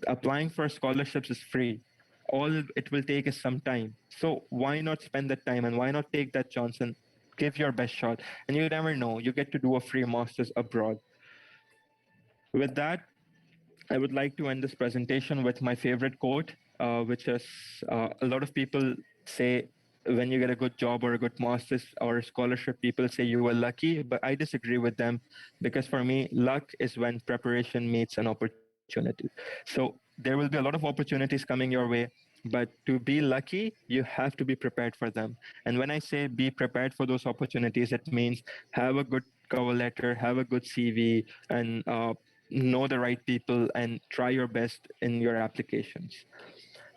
Applying for scholarships is free. All it will take is some time. So why not spend that time and why not take that chance and give your best shot? And you never know, you get to do a free master's abroad. With that, I would like to end this presentation with my favorite quote, which is a lot of people say when you get a good job or a good master's or a scholarship, people say you were lucky, but I disagree with them because for me, luck is when preparation meets an opportunity. So there will be a lot of opportunities coming your way, but to be lucky, you have to be prepared for them. And when I say be prepared for those opportunities, it means have a good cover letter, have a good CV, and know the right people and try your best in your applications.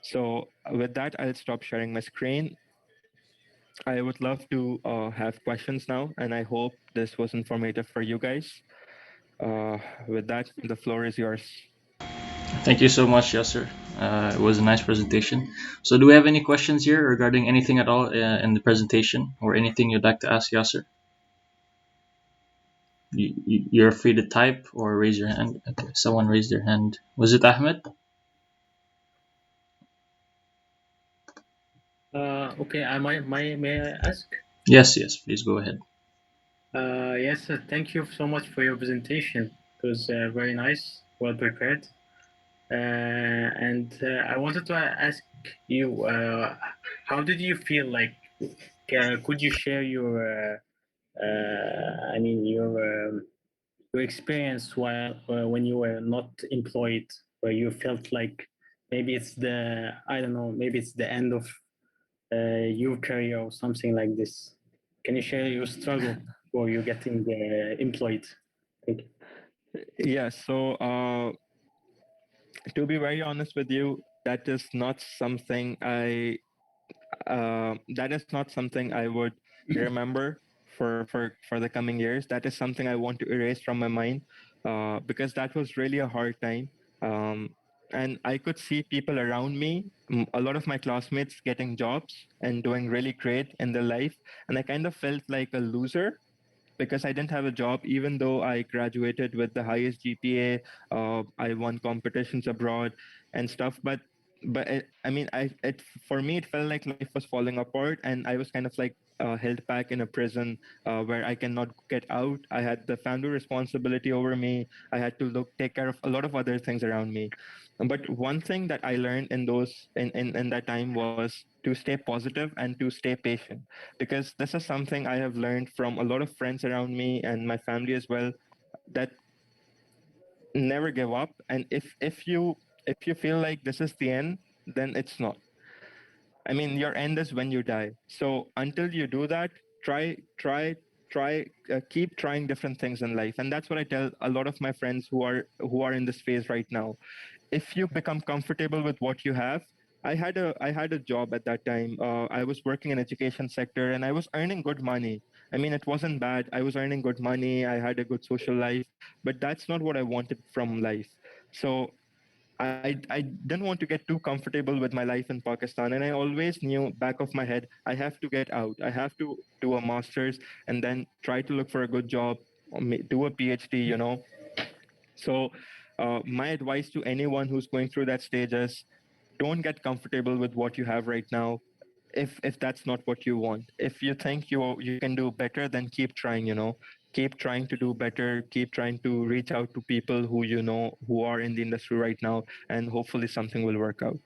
So with that, I'll stop sharing my screen. I would love to have questions now, and I hope this was informative for you guys. With that, the floor is yours. Thank you so much, Yasser. It was a nice presentation. So, do we have any questions here regarding anything at all in the presentation, or anything you'd like to ask Yasser? You're free to type or raise your hand. Okay, someone raised their hand. Was it Ahmed? Okay, may I ask? Yes, yes. Please go ahead. Yes, thank you so much for your presentation. It was very nice, well prepared. And I wanted to ask you, how did you feel like? Could you share I mean, your experience while when you were not employed, where you felt like maybe it's I don't know, maybe it's the end of your career or something like this. Can you share your struggle for you getting employed? Thank you. Yeah, so to be very honest with you, that is not something I would remember for the coming years. That is something I want to erase from my mind, because that was really a hard time. Um, and I could see people around me, a lot of my classmates getting jobs and doing really great in their life, and I kind of felt like a loser because I didn't have a job, even though I graduated with the highest GPA. I won competitions abroad and stuff, but I mean, for me it felt like life was falling apart, and I was kind of like held back in a prison where I cannot get out. I had the family responsibility over me. I had to take care of a lot of other things around me. But one thing that I learned in that time was to stay positive and to stay patient, because this is something I have learned from a lot of friends around me and my family as well, that never give up. And if you feel like this is the end, then it's not. I mean, your end is when you die. So until you do that, try, try, keep trying different things in life. And that's what I tell a lot of my friends who are in this phase right now. If you become comfortable with what you have, I had a job at that time. I was working in education sector and I was earning good money. I mean, it wasn't bad. I was earning good money. I had a good social life, but that's not what I wanted from life. So I didn't want to get too comfortable with my life in Pakistan, and I always knew back of my head I have to get out. I have to do a master's and then try to look for a good job, or do a PhD. So my advice to anyone who's going through that stage is, don't get comfortable with what you have right now. If that's not what you want, if you think you can do better, then keep trying. Keep trying to do better, keep trying to reach out to people who are in the industry right now, and hopefully something will work out.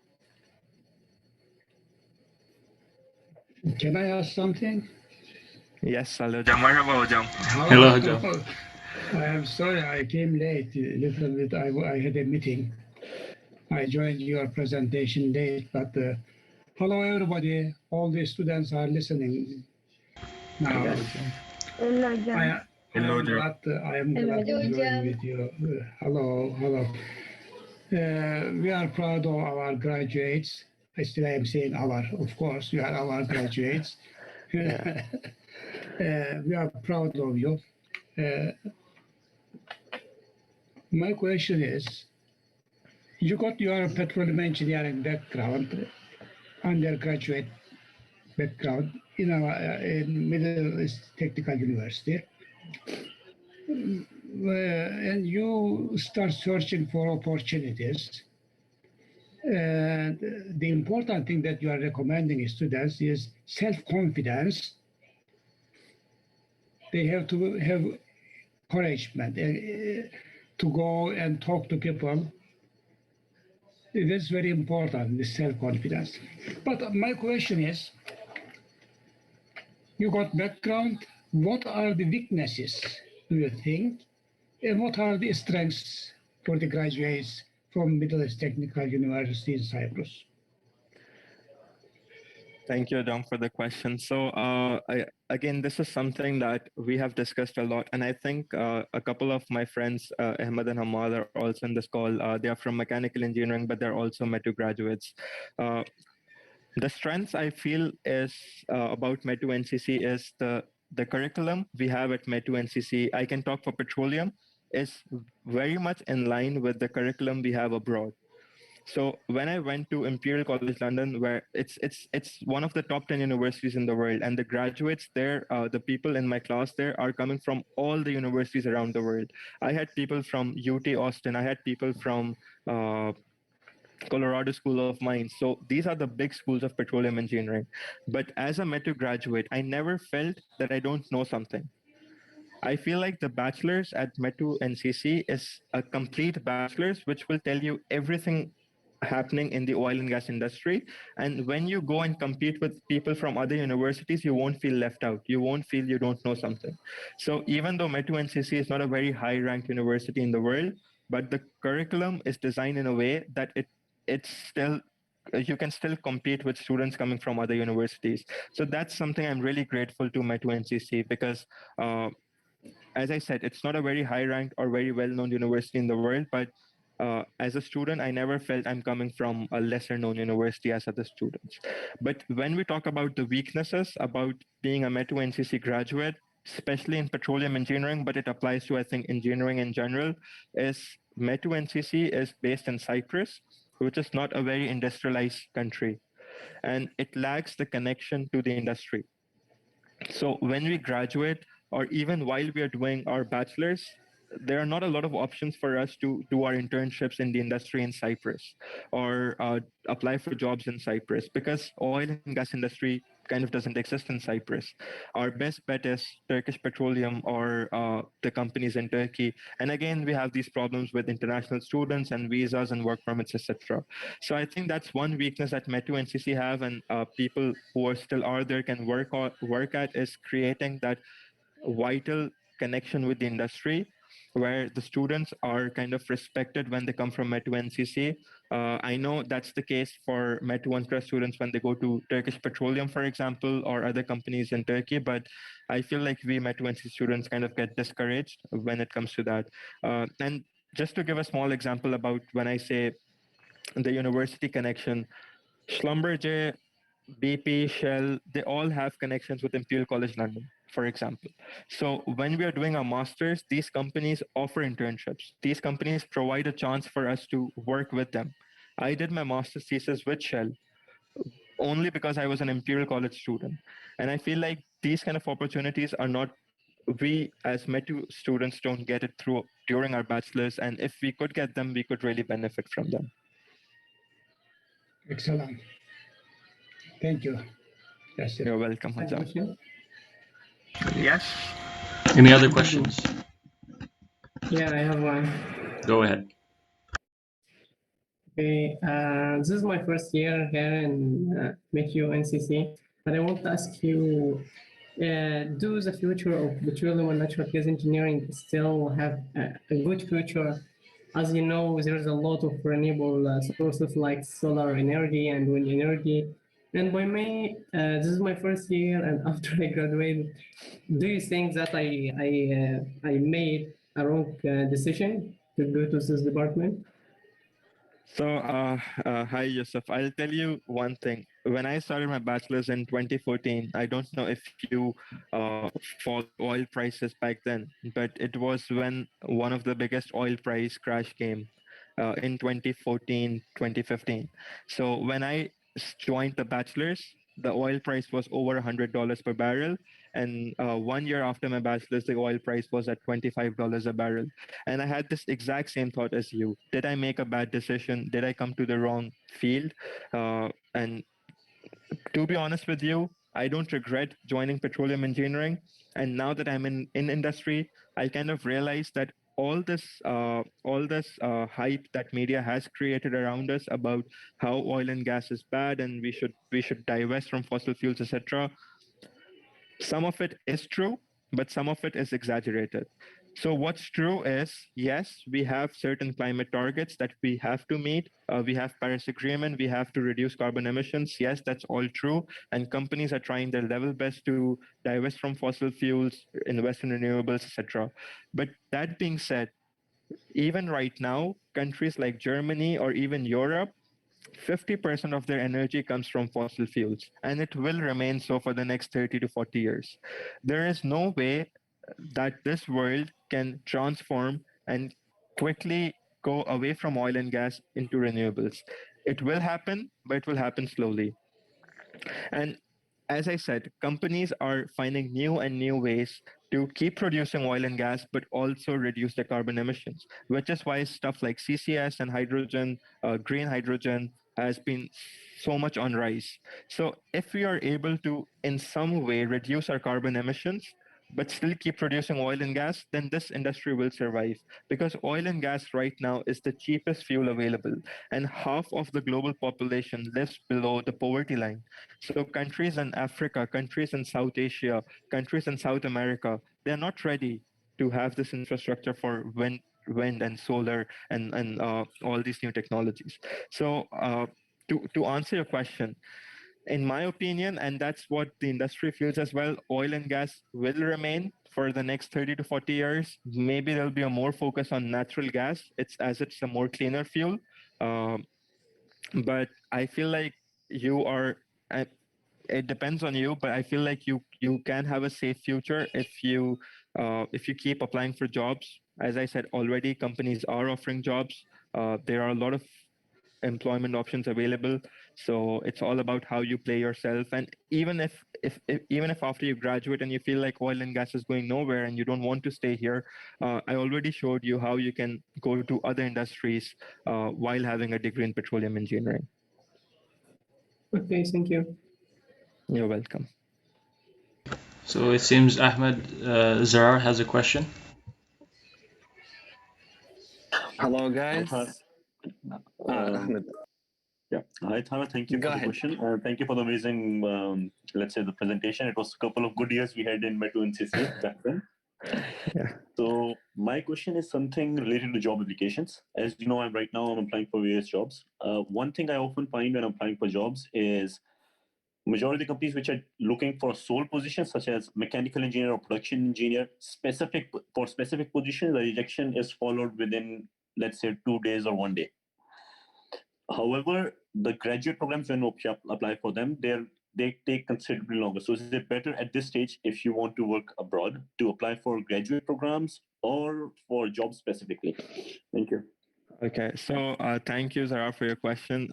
Can I ask something? Yes, hello Jam. Marhaba hojam. Hello, Hajam. I am sorry I came late a little bit. I had a meeting. I joined your presentation late, but hello everybody. All the students are listening now. Yes. I am glad. I am glad to join with you. Hello. We are proud of our graduates. I still am saying our. Of course, you are our graduates. Yeah. We are proud of you. Uh, my question is, you got your petroleum engineering background, undergraduate background in Middle East Technical University, and you start searching for opportunities. And the important thing that you are recommending students is self-confidence. They have to have encouragement to go and talk to people. It is very important, the self-confidence. But my question is, you got background, what are the weaknesses, do you think? And what are the strengths for the graduates from Middle East Technical University in Cyprus? Thank you, Adam, for the question. So, again, this is something that we have discussed a lot, and I think a couple of my friends, Ahmed and Hamad, are also in this call. They are from mechanical engineering, but they're also METU graduates. Uh, the strengths I feel is about METU NCC is the curriculum we have at METU NCC. I can talk for petroleum, is very much in line with the curriculum we have abroad. So when I went to Imperial College London, where it's one of the top 10 universities in the world, and the graduates there, the people in my class there are coming from all the universities around the world. I had people from UT Austin, I had people from Colorado School of Mines. So these are the big schools of petroleum engineering. But as a METU graduate, I never felt that I don't know something. I feel like the bachelor's at METU NCC is a complete bachelor's, which will tell you everything happening in the oil and gas industry. And when you go and compete with people from other universities, you won't feel left out. You won't feel you don't know something. So even though METU NCC is not a very high ranked university in the world, but the curriculum is designed in a way that it's still you can still compete with students coming from other universities. So that's something I'm really grateful to METU NCC, because as I said, it's not a very high ranked or very well known university in the world, but as a student, I never felt I'm coming from a lesser known university as other students. But when we talk about the weaknesses about being a METU NCC graduate, especially in petroleum engineering, but it applies to, I think, engineering in general, is METU NCC is based in Cyprus, which is not a very industrialized country, and it lacks the connection to the industry. So when we graduate, or even while we are doing our bachelor's, there are not a lot of options for us to do our internships in the industry in Cyprus or apply for jobs in Cyprus because oil and gas industry kind of doesn't exist in Cyprus. Our best bet is Turkish Petroleum or the companies in Turkey. And again, we have these problems with international students and visas and work permits, etc. So I think that's one weakness that Metu NCC have, and people who are still are there can work at is creating that vital connection with the industry where the students are kind of respected when they come from Metu NCC. I know that's the case for Metu Ontra students when they go to Turkish Petroleum, for example, or other companies in Turkey. But I feel like we Metu NCC students kind of get discouraged when it comes to that. And just to give a small example about when I say the university connection, Schlumberger, BP, Shell, they all have connections with Imperial College London, for example. So when we are doing our masters, these companies offer internships. These companies provide a chance for us to work with them. I did my master's thesis with Shell only because I was an Imperial College student. And I feel like these kind of opportunities are not, we as Metu students don't get it through during our bachelor's. And if we could get them, we could really benefit from them. Excellent. Thank you. Yes, You're welcome, I have a Hajam. question. Yes. Any other questions? Yeah, I have one. Go ahead. Okay, this is my first year here in McU NCC, but I want to ask you, do the future of petroleum and natural gas engineering still have a good future? As you know, there's a lot of renewable sources like solar energy and wind energy. And by May, this is my first year, and after I graduate, do you think that I made a wrong decision to go to this department? So, hi, Yusuf. I'll tell you one thing. When I started my bachelor's in 2014, I don't know if you followed oil prices back then, but it was when one of the biggest oil price crash came in 2014, 2015. So, when I joined the bachelor's, the oil price was over $100 per barrel. And 1 year after my bachelor's, the oil price was at $25 a barrel. And I had this exact same thought as you. Did I make a bad decision? Did I come to the wrong field? And to be honest with you, I don't regret joining petroleum engineering. And now that I'm in industry, I kind of realized that all this hype that media has created around us about how oil and gas is bad and we should divest from fossil fuels, etc. Some of it is true, but some of it is exaggerated. So what's true is, yes, we have certain climate targets that we have to meet. We have Paris Agreement. We have to reduce carbon emissions. Yes, that's all true. And companies are trying their level best to divest from fossil fuels, invest in renewables, etc. But that being said, even right now, countries like Germany or even Europe, 50% of their energy comes from fossil fuels, and it will remain so for the next 30 to 40 years. There is no way that this world can transform and quickly go away from oil and gas into renewables. It will happen, but it will happen slowly. And as I said, companies are finding new and new ways to keep producing oil and gas, but also reduce their carbon emissions, which is why stuff like CCS and hydrogen, green hydrogen, has been so much on rise. So if we are able to, in some way, reduce our carbon emissions, but still keep producing oil and gas, then this industry will survive. Because oil and gas right now is the cheapest fuel available, and half of the global population lives below the poverty line. So countries in Africa, countries in South Asia, countries in South America, they're not ready to have this infrastructure for wind and solar and all these new technologies. So to answer your question, in my opinion, and that's what the industry feels as well, oil and gas will remain for the next 30 to 40 years. Maybe there'll be a more focus on natural gas. It's a more cleaner fuel. Um, but I feel like you are. It depends on you, but I feel like you can have a safe future if you keep applying for jobs. As I said already, companies are offering jobs. There are a lot of employment options available. So it's all about how you play yourself. And even if after you graduate and you feel like oil and gas is going nowhere and you don't want to stay here, I already showed you how you can go to other industries while having a degree in petroleum engineering. Okay, thank you. You're welcome. So it seems Ahmed Zarar has a question. Hello, guys. Ahmed. Yeah. Hi, Thara. Thank you Go for the ahead. question. Thank you for the amazing, let's say, the presentation. It was a couple of good years we had in Metro NCC back then. Yeah. So my question is something related to job applications. As you know, I'm applying for various jobs. One thing I often find when I'm applying for jobs is majority of the companies which are looking for sole positions such as mechanical engineer or production engineer, specific positions, the rejection is followed within, let's say, 2 days or 1 day. However, the graduate programs, when you apply for them, they take considerably longer. So is it better at this stage, if you want to work abroad, to apply for graduate programs or for jobs specifically? Thank you. Okay. So thank you, Zara, for your question.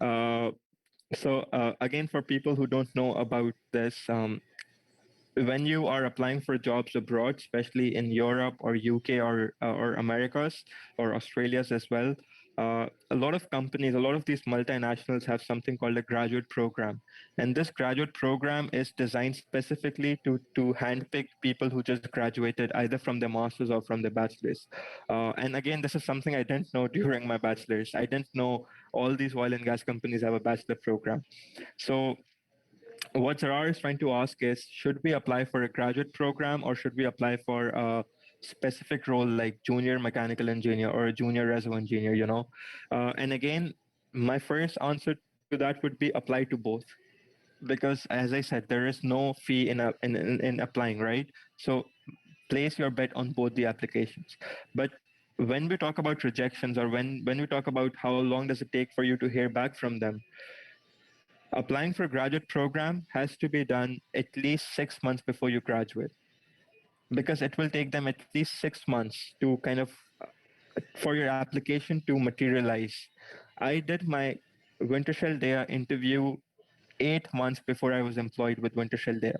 So again, for people who don't know about this, when you are applying for jobs abroad, especially in Europe or UK or Americas or Australia's as well, a lot of companies, a lot of these multinationals have something called a graduate program, and this graduate program is designed specifically to handpick people who just graduated either from their masters or from their bachelors. And again, this is something I didn't know during my bachelor's. I didn't know all these oil and gas companies have a bachelor program. So what Zarar is trying to ask is, should we apply for a graduate program or should we apply for a specific role like junior mechanical engineer or a junior reservoir engineer, you know? And again, my first answer to that would be apply to both. Because as I said, there is no fee in applying, right? So place your bet on both the applications. But when we talk about rejections or when we talk about how long does it take for you to hear back from them, applying for a graduate program has to be done at least 6 months before you graduate, because it will take them at least 6 months to kind of for your application to materialize. I did my Wintershell Dea interview 8 months before I was employed with Wintershell Dea.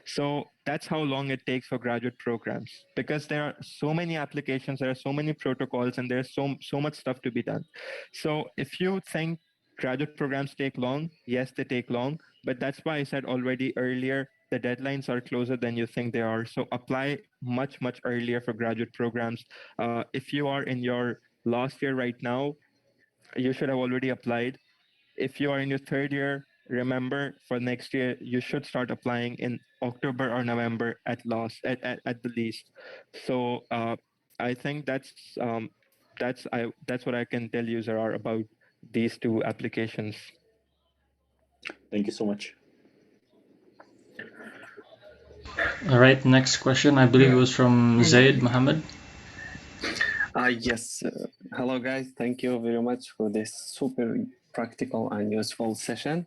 So that's how long it takes for graduate programs, because there are so many applications, there are so many protocols, and there's so much stuff to be done. So if you think graduate programs take long, yes, they take long, but that's why I said already earlier, the deadlines are closer than you think they are. So apply much earlier for graduate programs. If you are in your last year right now, you should have already applied. If you are in your third year, remember for next year, you should start applying in October or November at the least. So I think that's what I can tell you, Zarar, about these two applications. Thank you so much. All right, next question. I believe it was from Zaid Mohammed. Yes. Hello, guys. Thank you very much for this super practical and useful session.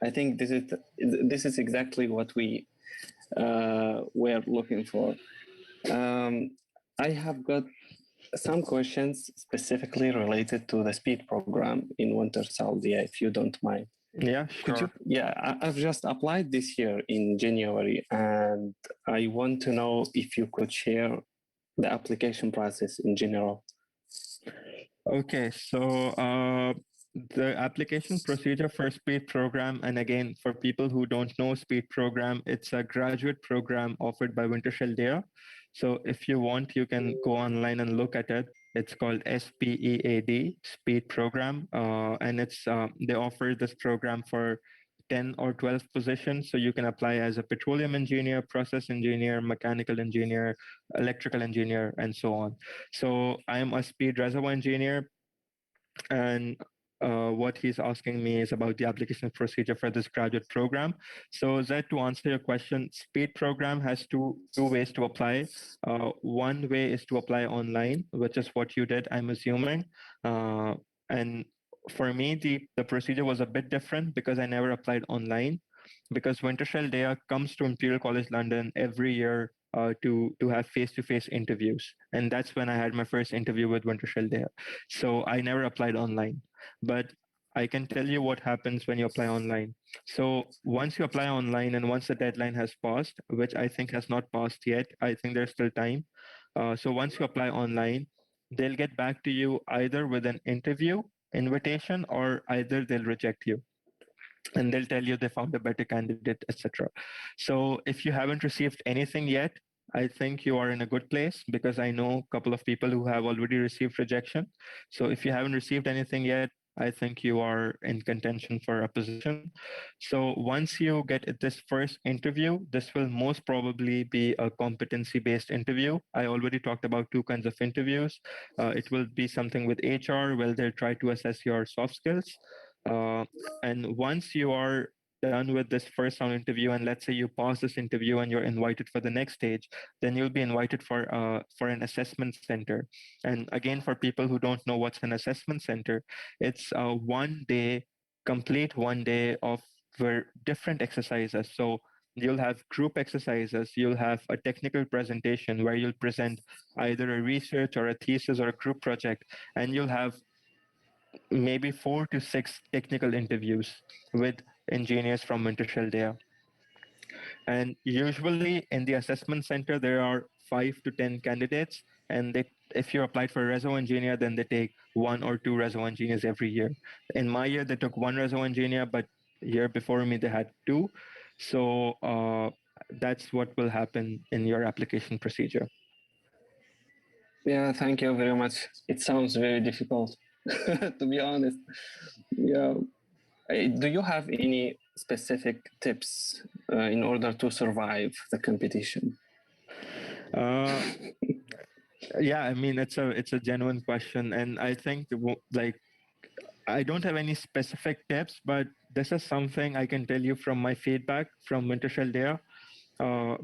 I think this is exactly what we were looking for. I have got some questions specifically related to the speed program in Winter Saudi, if you don't mind. Yeah, Could you? sure. Yeah, I've just applied this year in January, and I want to know if you could share the application process in general. Okay, so the application procedure for speed program, and again, for people who don't know speed program, it's a graduate program offered by Wintershell Dea. So if you want, you can go online and look at it. It's called SPEAD, Speed Program, and it's they offer this program for 10 or 12 positions. So you can apply as a petroleum engineer, process engineer, mechanical engineer, electrical engineer, and so on. So I'm a speed reservoir engineer, and what he's asking me is about the application procedure for this graduate program. So Zed, to answer your question, speed program has two ways to apply. One way is to apply online, which is what you did, I'm assuming. And for me, the procedure was a bit different because I never applied online, because Wintershell Dea comes to Imperial College London every year to have face-to-face interviews, and that's when I had my first interview with Wintershell Dea. So I never applied online, but I can tell you what happens when you apply online. So once you apply online and once the deadline has passed, which I think has not passed yet, I think there's still time. So once you apply online, they'll get back to you either with an interview invitation or either they'll reject you and they'll tell you they found a better candidate, etc. So if you haven't received anything yet, I think you are in a good place because I know a couple of people who have already received rejection. So if you haven't received anything yet, I think you are in contention for a position. So once you get this first interview, this will most probably be a competency based interview. I already talked about two kinds of interviews. It will be something with HR where they'll try to assess your soft skills. Uh, and once you are done with this first round interview, and let's say you pass this interview and you're invited for the next stage, then you'll be invited for an assessment center. And again, for people who don't know what's an assessment center, it's a 1 day, complete 1 day of where different exercises. So you'll have group exercises, you'll have a technical presentation where you'll present either a research or a thesis or a group project, and you'll have maybe 4 to 6 technical interviews with engineers from Wintershell Dea. And usually in the assessment center, there are 5 to 10 candidates. And if you applied for a reservoir engineer, then they take 1 or 2 reservoir engineers every year. In my year, they took 1 reservoir engineer, but year before me, they had 2. So that's what will happen in your application procedure. Yeah, thank you very much. It sounds very difficult, to be honest. Yeah. Do you have any specific tips in order to survive the competition? Uh, yeah, I mean it's a genuine question, and I think like I don't have any specific tips, but this is something I can tell you from my feedback from Wintershell Dea.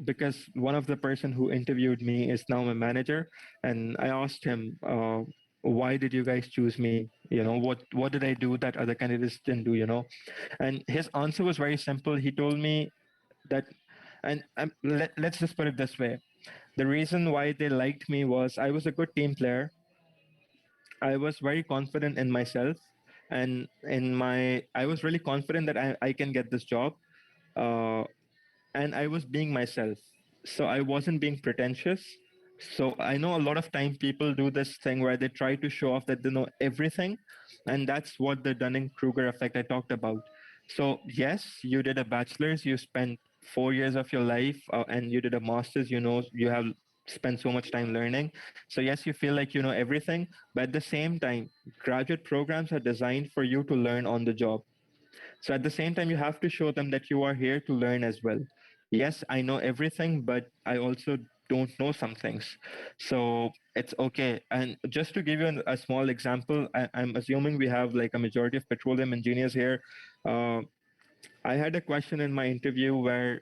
Because one of the person who interviewed me is now my manager, and I asked him, "Why did you guys choose me? You know, what did I do that other candidates didn't do? You know?" And his answer was very simple. He told me that, and let's just put it this way: the reason why they liked me was I was a good team player. I was very confident in myself, and I was really confident that I can get this job. Uh, and I was being myself. So I wasn't being pretentious. So I know a lot of time people do this thing where they try to show off that they know everything. And that's what the Dunning-Kruger effect I talked about. So yes, you did a bachelor's, you spent 4 years of your life, and you did a master's, you know, you have spent so much time learning. So yes, you feel like you know everything, but at the same time, graduate programs are designed for you to learn on the job. So at the same time, you have to show them that you are here to learn as well. Yes, I know everything, but I also don't know some things. So it's okay. And just to give you a small example, I'm assuming we have like a majority of petroleum engineers here. Uh, I had a question in my interview where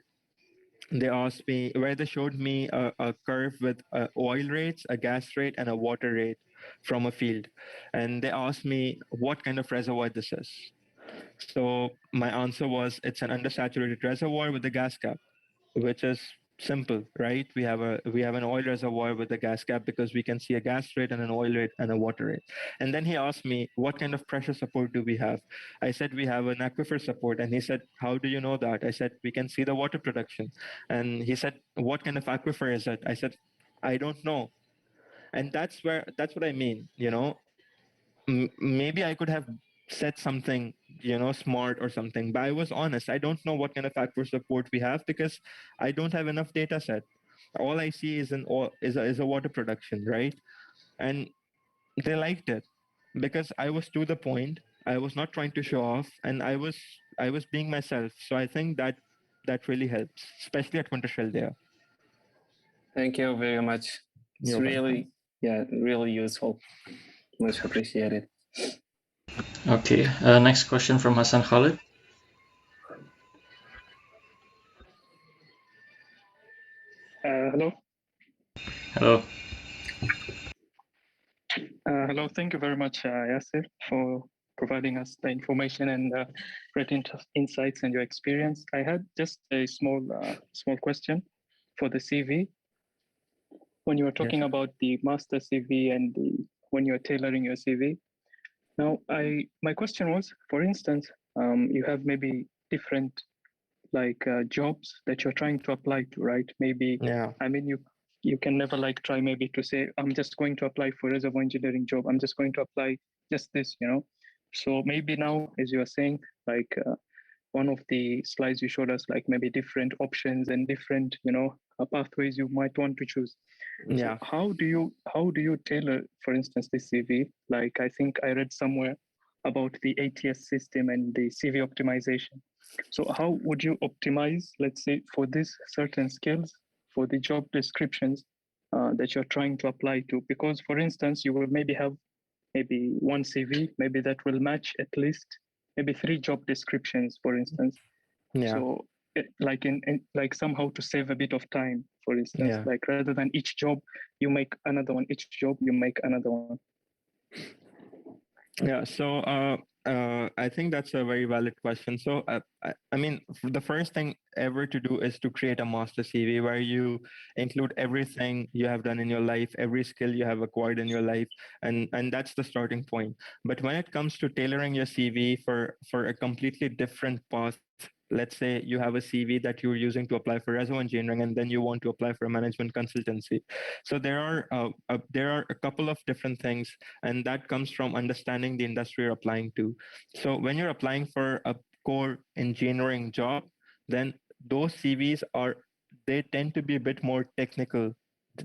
they showed me a curve with oil rates, a gas rate, and a water rate from a field. And they asked me what kind of reservoir this is. So my answer was it's an undersaturated reservoir with a gas cap, which is simple, right? We have an oil reservoir with a gas cap because we can see a gas rate and an oil rate and a water rate. And then he asked me, what kind of pressure support do we have? I said we have an aquifer support, and he said, how do you know that? I said we can see the water production, and he said, what kind of aquifer is it? I said, I don't know. And that's what I mean, you know. Maybe I could have said something, you know, smart or something, but I was honest. I don't know what kind of aquifer support we have because I don't have enough data set. All I see is is a water production, right? And they liked it because I was to the point. I was not trying to show off, and I was being myself. So I think that really helps, especially at Wintershell there. Thank you very much. It's You're welcome. really, yeah, really useful. Much appreciated. Okay, next question from Hassan Khalid. Hello. Hello. Hello. Thank you very much, Yasir, for providing us the information and great insights and your experience. I had just a small question for the CV. When you were talking Yes. about the master CV and when you were tailoring your CV, Now, my question was, for instance, you have maybe different like jobs that you're trying to apply to, right? Maybe Yeah. I mean you can never like try maybe to say I'm just going to apply for reservoir engineering job. I'm just going to apply just this, you know. So maybe now, as you are saying, like one of the slides you showed us, like maybe different options and different, you know, pathways you might want to choose. So Yeah. how do you tailor, for instance, this CV? Like I think I read somewhere about the ATS system and the CV optimization. So how would you optimize, let's say, for this certain skills for the job descriptions that you're trying to apply to? Because, for instance, you will maybe have maybe one CV, maybe that will match at least maybe three job descriptions, for instance. Yeah. So, like in like somehow to save a bit of time, for instance, Yeah. like rather than each job you make another one, each job you make another one. Yeah, so I think that's a very valid question. So, I mean, the first thing ever to do is to create a master CV where you include everything you have done in your life, every skill you have acquired in your life, and that's the starting point. But when it comes to tailoring your CV for a completely different path, let's say you have a CV that you're using to apply for reservoir engineering, and then you want to apply for a management consultancy. So there are a couple of different things, and that comes from understanding the industry you're applying to. So when you're applying for a core engineering job, then those CVs are, they tend to be a bit more technical.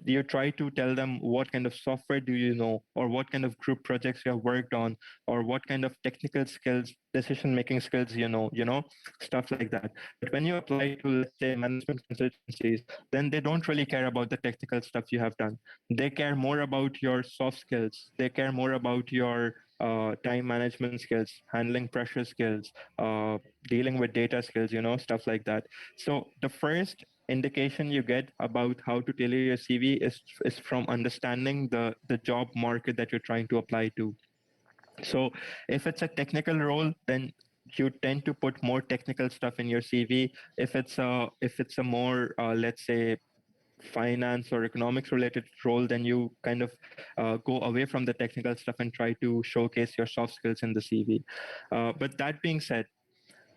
You try to tell them what kind of software do you know, or what kind of group projects you have worked on, or what kind of technical skills, decision making skills you know, stuff like that. But when you apply to, let's say, management consultancies, then they don't really care about the technical stuff you have done. They care more about your soft skills. They care more about your time management skills, handling pressure skills, dealing with data skills, you know, stuff like that. So the first indication you get about how to tailor your CV is from understanding the job market that you're trying to apply to. So if it's a technical role, then you tend to put more technical stuff in your CV. If it's a more let's say finance or economics related role, then you kind of go away from the technical stuff and try to showcase your soft skills in the CV. But that being said,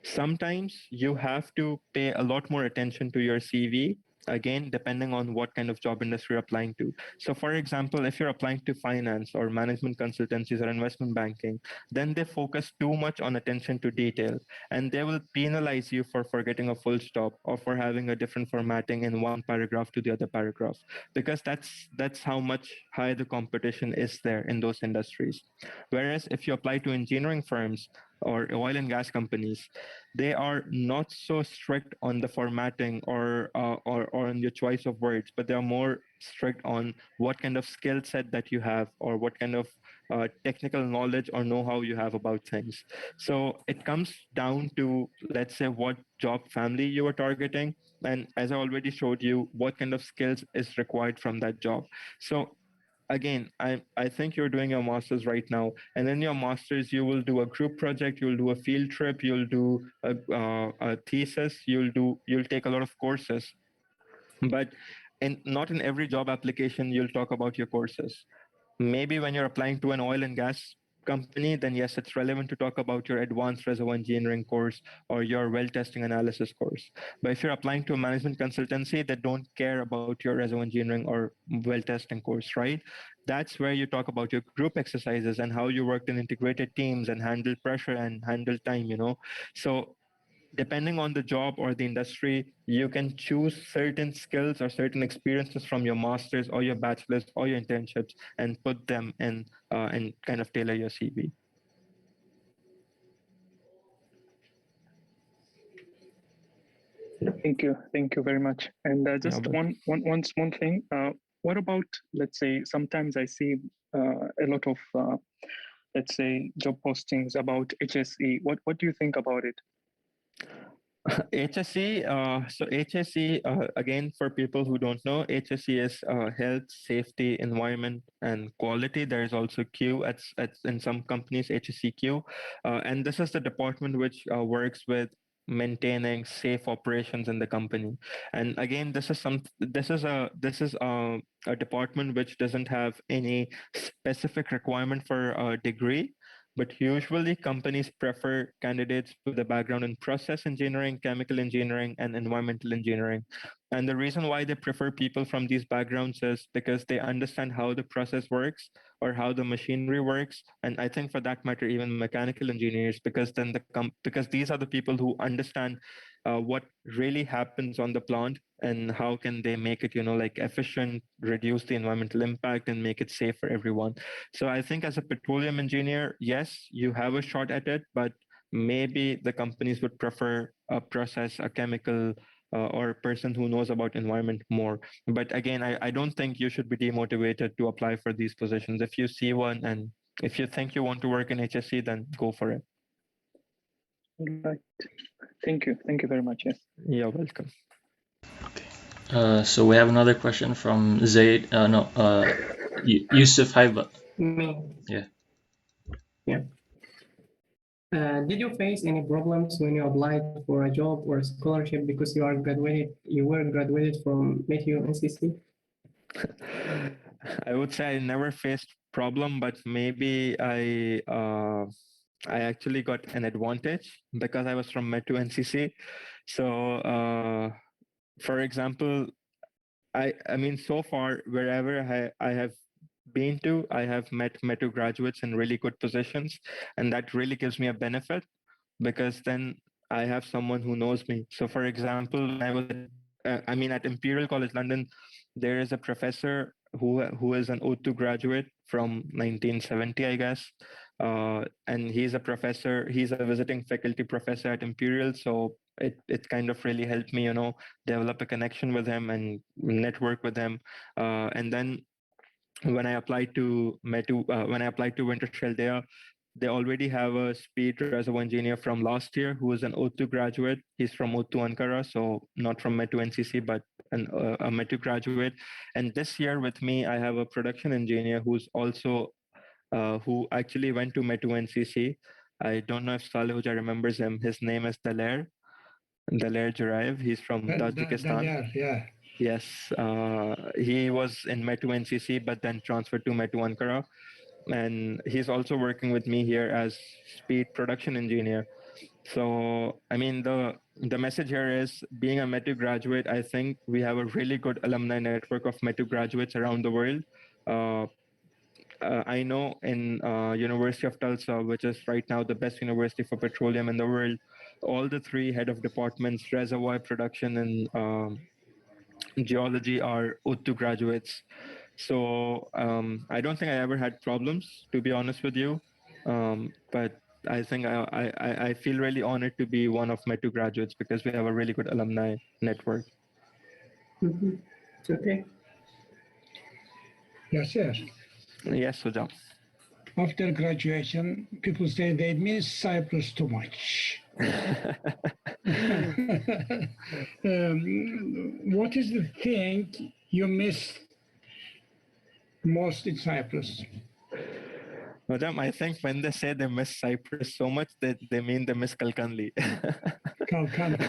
sometimes you have to pay a lot more attention to your CV, again depending on what kind of job industry you're applying to. So for example, if you're applying to finance or management consultancies or investment banking, then they focus too much on attention to detail, and they will penalize you for forgetting a full stop or for having a different formatting in one paragraph to the other paragraph, because that's how much high the competition is there in those industries. Whereas if you apply to engineering firms or oil and gas companies, they are not so strict on the formatting or on your choice of words, but they are more strict on what kind of skill set that you have, or what kind of technical knowledge or know-how you have about things. So it comes down to, let's say, what job family you are targeting, and as I already showed you, what kind of skills is required from that job. So again, I think you're doing your masters right now, and in your masters you will do a group project, you'll do a field trip, you'll do a thesis, you'll take a lot of courses. But not in every job application you'll talk about your courses. Maybe when you're applying to an oil and gas company, then yes, it's relevant to talk about your advanced reservoir engineering course or your well testing analysis course. But if you're applying to a management consultancy, they don't care about your reservoir engineering or well testing course, right? That's where you talk about your group exercises and how you worked in integrated teams and handle pressure and handle time, you know. So depending on the job or the industry, you can choose certain skills or certain experiences from your masters or your bachelors or your internships and put them in and kind of tailor your CV. Thank you very much. And Yeah, just but one small thing. What about, let's say, sometimes I see a lot of let's say job postings about HSE. What do you think about it? HSE, so HSE, again, for people who don't know, HSE is health, safety, environment, and quality. There is also Q in some companies, HSEQ. And this is the department which works with maintaining safe operations in the company. And again, this is a department which doesn't have any specific requirement for a degree, but usually companies prefer candidates with a background in process engineering, chemical engineering, and environmental engineering. And the reason why they prefer people from these backgrounds is because they understand how the process works or how the machinery works. And I think for that matter, even mechanical engineers, because then because these are the people who understand what really happens on the plant and how can they make it, like efficient, reduce the environmental impact, and make it safe for everyone. So I think as a petroleum engineer, yes, you have a shot at it, but maybe the companies would prefer a process, a chemical, or a person who knows about environment more. But again, I don't think you should be demotivated to apply for these positions. If you see one and if you think you want to work in HSC, then go for it. Right. Thank you. Thank you very much. Yes. You're welcome. So we have another question from Zaid. Yusuf Haiba. Me. Yeah. Yeah. Did you face any problems when you applied for a job or a scholarship because you were graduated from Meteo NCC? I would say I never faced problem, but maybe I actually got an advantage because I was from Metu NCC. So, for example, I mean, so far wherever I have been to, I have met Metu graduates in really good positions, and that really gives me a benefit because then I have someone who knows me. So, for example, when I was at Imperial College London, there is a professor who is an O2 graduate from 1970, I guess, and he's a professor. He's a visiting faculty professor at Imperial, so it kind of really helped me, develop a connection with him and network with him, and then when I applied to when I applied to Wintershell there, they already have a speed reservoir engineer from last year who is an O2 graduate. He's from O2 Ankara, so not from Metu NCC, but a Metu graduate. And this year with me, I have a production engineer who's also who actually went to Metu NCC. I don't know if Salehuja remembers him. His name is Daler Juraev. He's from Tajikistan. Yeah. Yes, he was in Metu NCC, but then transferred to Metu Ankara, and he's also working with me here as speed production engineer. So, I mean, the message here is being a Metu graduate. I think we have a really good alumni network of Metu graduates around the world. Uh, I know in University of Tulsa, which is right now the best university for petroleum in the world, all the three head of departments, reservoir production and geology, are O2 graduates. So I don't think I ever had problems, to be honest with you. But I think I feel really honored to be one of my two graduates because we have a really good alumni network. Mm-hmm. Okay. Yes, sir. Yes, Sujam. After graduation, people say they miss Cyprus too much. What is the thing you miss most in Cyprus? Madam, I think when they say they miss Cyprus so much, that they mean they miss Kalkanli. Kalkan.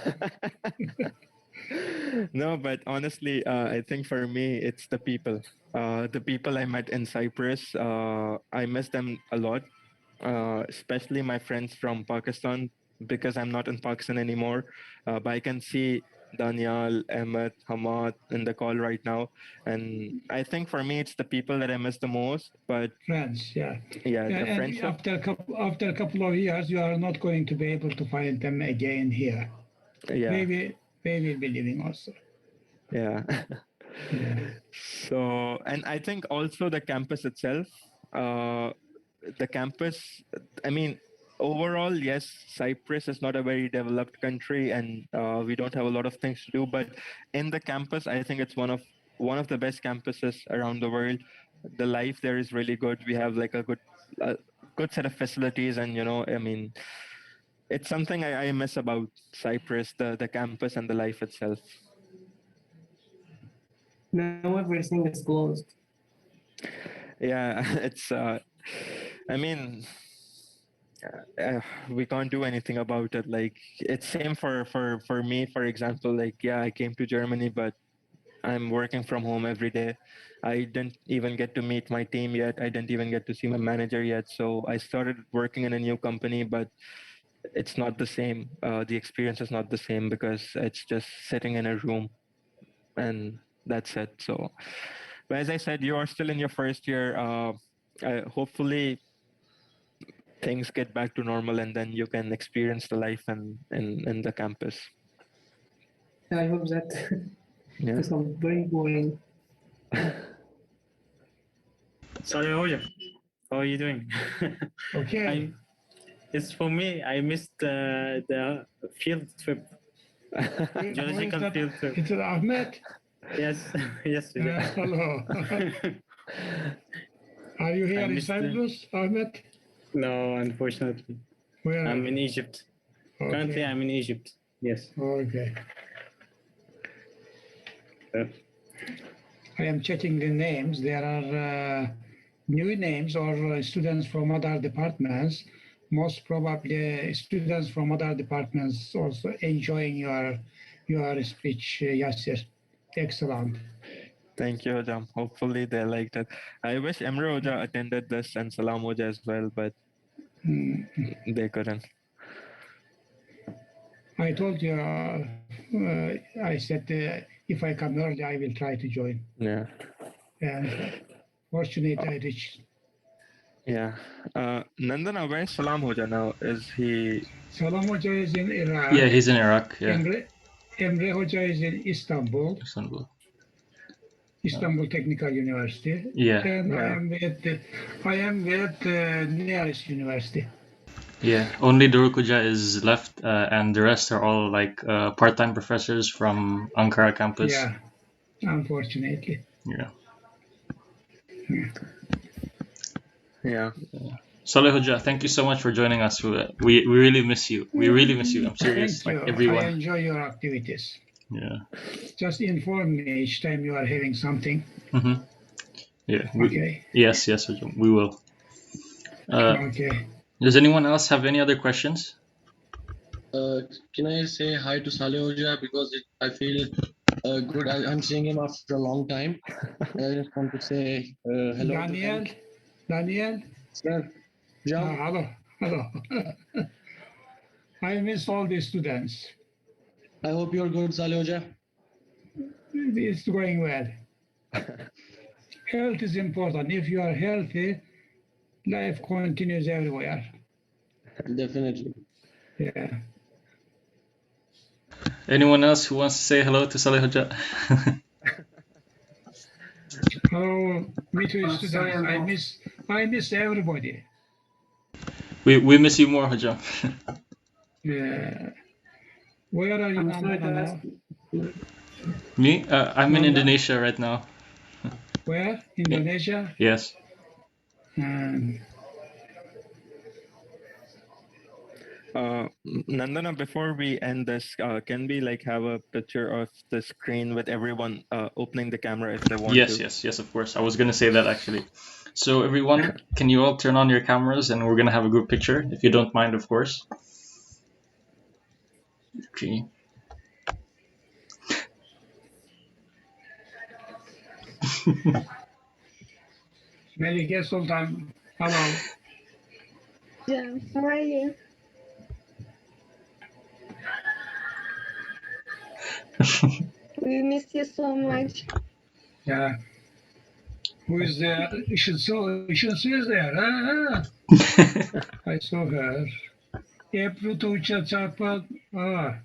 No, but honestly, I think for me, it's the people. The people I met in Cyprus, I miss them a lot, especially my friends from Pakistan, because I'm not in Pakistan anymore. But I can see Daniel, Ahmed, Hamad in the call right now. And I think for me, it's the people that I miss the most. But Friends, yeah. yeah, the And friendship. after a couple of years, you are not going to be able to find them again here. Yeah. They will be leaving also. Yeah. Yeah. So, and I think also the campus itself, uh, the campus, I mean, overall, yes, Cyprus is not a very developed country and we don't have a lot of things to do, but in the campus, I think it's one of the best campuses around the world. The life there is really good. We have like a good set of facilities, and I mean, it's something I miss about Cyprus, the campus and the life itself. Now everything is closed. Yeah, it's I mean, we can't do anything about it. Like, it's same for me, for example. Like, yeah, I came to Germany, but I'm working from home every day. I didn't even get to meet my team yet. I didn't even get to see my manager yet. So I started working in a new company, but it's not the same. The experience is not the same because it's just sitting in a room and that's it. So, but as I said, you are still in your first year. Hopefully, things get back to normal and then you can experience the life in the campus. I hope that Yeah. it's not very boring. Sorry, Hoja. How are you doing? Okay. It's for me. I missed the field trip, geological field trip. It's Ahmed. Yes, yes. Hello. Are you here in missed the- Cyprus, Ahmed? No, unfortunately. Where are I'm you? in Egypt. Currently, Okay. I'm in Egypt. Yes. Okay. Uh, I am checking the names. There are new names or students from other departments. Most probably students from other departments also enjoying your speech, Yasir. Excellent. Thank you, Hojam. Hopefully they liked it. I wish Emre Hoja attended this and Salam Hoja as well, but they couldn't. I told you, I said if I come early, I will try to join. Yeah. And fortunately, I reached. Yeah. Nandana, where's Salam Hoja now? Is he? Salam Hoja is in Iraq. Yeah, he's in Iraq. Yeah, Emre Hoja is in Istanbul. Istanbul Technical University. Yeah. And Yeah. I am with nearest university. Yeah, only Dorukuja is left, and the rest are all like part-time professors from Ankara campus. Yeah, unfortunately. Yeah. Yeah. Saleh Hoja, thank you so much for joining us. We really miss you. We really miss you. I'm serious. Thank Like you. everyone. I enjoy your activities. Yeah. Just inform me each time you are having something. Mm-hmm. Yeah. Okay. Yes, Hoja, we will. Okay. Does anyone else have any other questions? Can I say hi to Saleh Hoja because I feel good. I'm seeing him after a long time. And I just want to say hello Daniel. to him. Daniel. Sir, Jam. Hello. Hello. I miss all the students. I hope you're good, Saleh Hoja. It's going well. Health is important. If you are healthy, life continues everywhere. Definitely. Yeah. Anyone else who wants to say hello to Saleh Hoja? Hello, me too, students. I miss everybody. We miss you more, Hoja. Yeah. Where are you now? Me? I'm in Indonesia right now. Where? Indonesia? Yes. Nandana, before we end this, can we like have a picture of the screen with everyone opening the camera if they want to? Yes, of course. I was gonna say that actually. So everyone, can you all turn on your cameras and we're gonna have a group picture, if you don't mind, of course. Okay. Melike Sultan, hello. Yeah, how are you? We miss you so much. Yeah. Who is there? Işılsı is there. I saw her. Ebru Tuğçe Çarpı. Hi,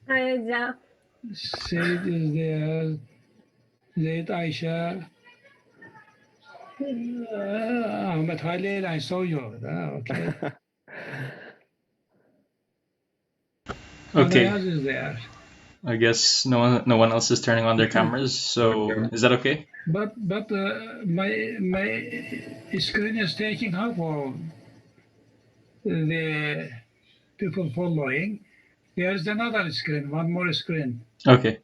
Hocam. Seyit is there. Zaid Aisha. Ahmet Halil, I saw you. Okay. Okay. Anayaz is there. I guess no one else is turning on their cameras, so is that okay? But my screen is taking half of the people following. There is another screen, one more screen. Okay.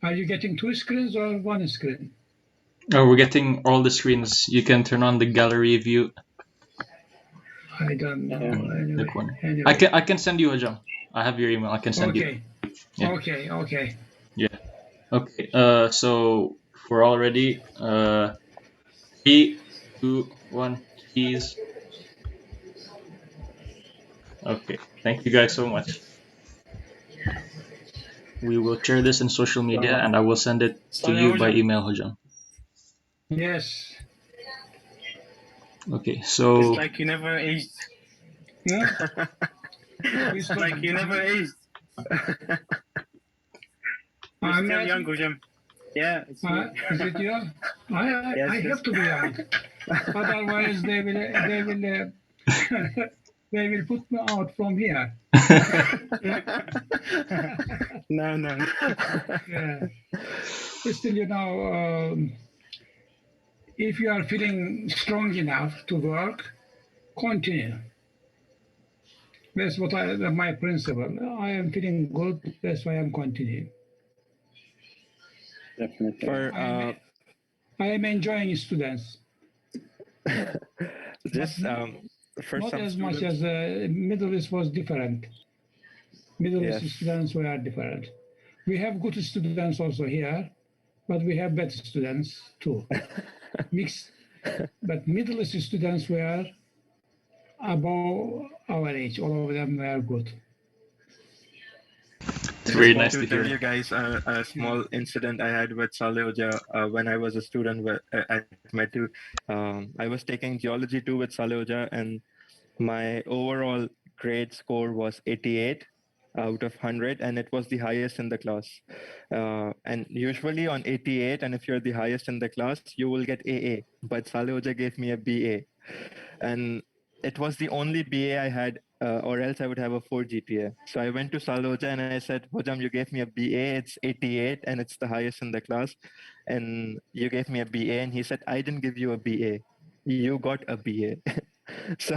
Are you getting two screens or one screen? Oh, we're getting all the screens. You can turn on the gallery view. I don't know. In the corner. Anyway. I can send you a jump. I have your email. I can send you. Okay. Okay. Yeah. Okay. So we're all ready. 3, 2, 1. Cheese. Okay. Thank you guys so much. We will share this in social media, and I will send it to you by email, Hojam. Yes. Okay. It's So like you never aged. Huh? It's like you never aged. You're I'm still not, young, Hujam. Yeah, it's you. is it you? Yes, I yes. have to be young. Otherwise, they will they will put me out from here. No, no. Yeah. Still, if you are feeling strong enough to work, continue. That's what my principle. I am feeling good. That's why I'm continuing. Definitely. For I am enjoying students, just for not some as much students, as Middle East was different. Middle yes. East students were different. We have good students also here, but we have bad students too. Mixed. But Middle East students were above our age. All of them were good. it's I very just want nice to to tell hear. you guys a small incident I had with Saleh Hoja when I was a student at Metu. I was taking geology 2 with Saleh Hoja, and my overall grade score was 88 out of 100, and it was the highest in the class. And usually on 88, and if you're the highest in the class, you will get AA. But Saleh Hoja gave me a BA, and it was the only BA I had, or else I would have a 4 GPA. So I went to Saloja and I said, Hojam, you gave me a BA, it's 88 and it's the highest in the class. And you gave me a BA. And he said, I didn't give you a BA. You got a BA. So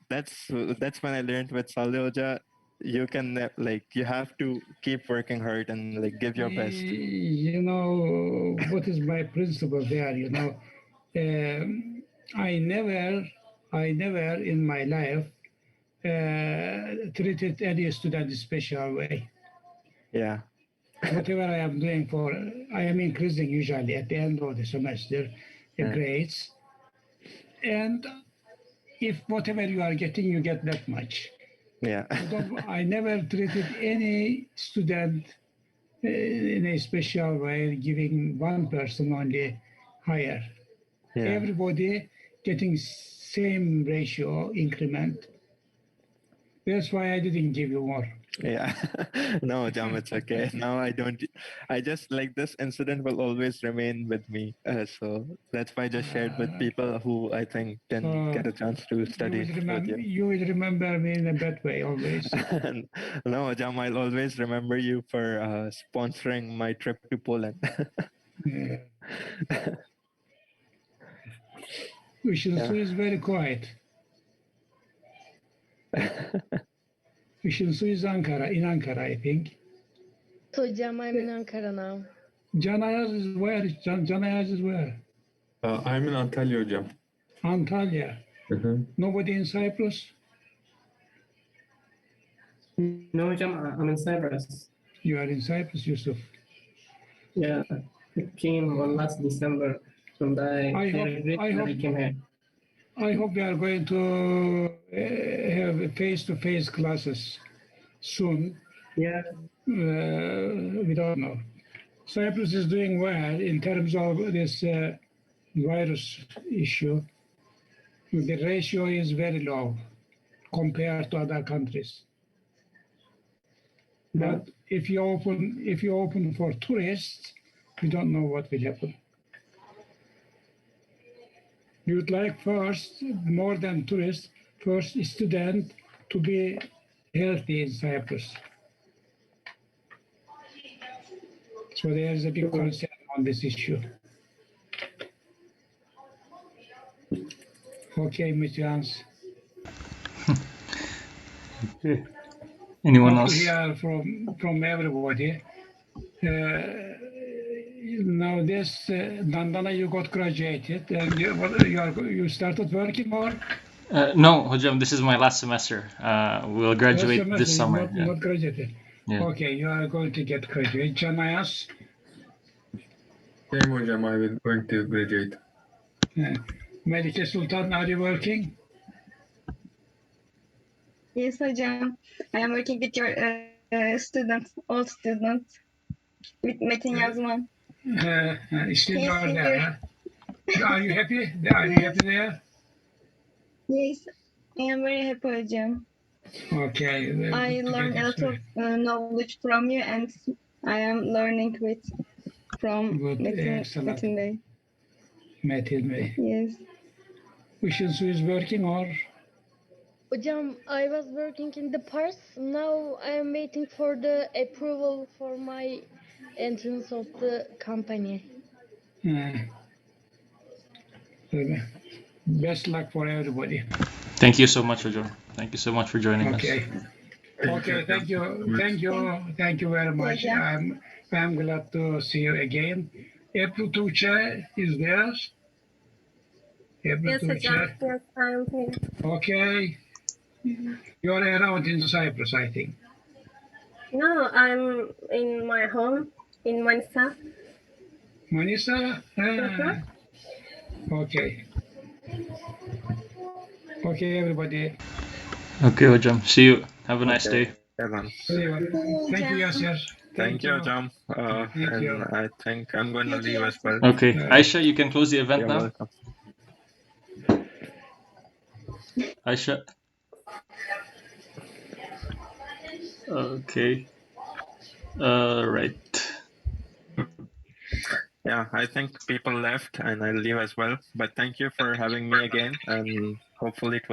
that's when I learned with Saloja, you can you have to keep working hard and like give your best. What is my principle there? I never in my life treated any student special way. Yeah. Whatever I am doing I am increasing usually at the end of the semester grades. And if whatever you are getting, you get that much. Yeah. I never treated any student in a special way, giving one person only higher. Yeah. Everybody getting same ratio increment. That's why I didn't give you more. Yeah. No, Jam, it's okay. Now I don't. I just like this incident will always remain with me. So that's why I just shared with people who I think can get a chance to study with you. You will remember me in a bad way always. No, Jam, I'll always remember you for sponsoring my trip to Poland. Yeah. Vishensu is very quiet. Vishensu is in Ankara, I think. So Jam, I'm in Ankara now. Canayaz is where? Canayaz is where? I'm in Antalya hocam. Antalya. Nobody in Cyprus? No, Jam, I'm in Cyprus. You are in Cyprus, Yusuf. Yeah, I came on last December. And I came here. I hope we are going to have face-to-face classes soon. Yeah. We don't know. Cyprus is doing well in terms of this virus issue. The ratio is very low compared to other countries. But if you open for tourists, we don't know what will happen. We would like first, more than tourists, first student to be healthy in Cyprus. So there is a big concern on this issue. Okay, Mr. Hans. Okay. Anyone Hope else? to hear from everybody. Now this Dandana, you got graduated and you started working or? No, Hojam, this is my last semester. We'll graduate this summer. Not graduated. Yeah. Okay, you are going to get graduate. Can I ask? Same hocam, I will going to graduate. Melike Sultan, are you working? Yes, hocam. I am working with your students, all students, with Metin Yazman. Still you He's are there, here. huh? Are you happy? Are you happy there? Yes, I am very happy, hocam. Okay. I learned a lot of knowledge from you, and I am learning from Good, excellent. Metin Bey. Metin Bey. Yes. Işıl Su is working or? Hocam, I was working in the past. Now I am waiting for the approval for my entrance of the company. Best luck for everybody. Thank you so much, Hocam. Thank you so much for joining us. Okay. Okay, thank you very much. I'm glad to see you again. April Tuğçe is there. April Yes, Tuğçe. hocam. Yes, I am here. Okay. You're around in Cyprus, I think. No, I'm in my home in Manisa. Manisa? Okay. Okay, everybody. Okay, Hocam. See you. Have a nice day. See you. Thank you, Yasir. Thank you, Jam. Thank you. And I think I'm going to leave as well. Okay, Aisha, you can close the event You're now. welcome. Aisha. Okay. Right. Yeah, I think people left and I'll leave as well. But thank you for having me again, and hopefully it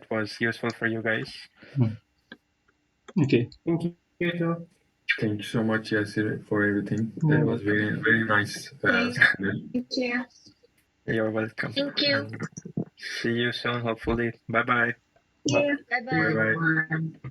was useful for you guys. Okay. Thank you too. Thank you so much, Yasir, for everything. That was very, very nice. Thank you. You're welcome. Thank you. And see you soon, hopefully. Bye bye. Yeah. Bye bye. Bye bye.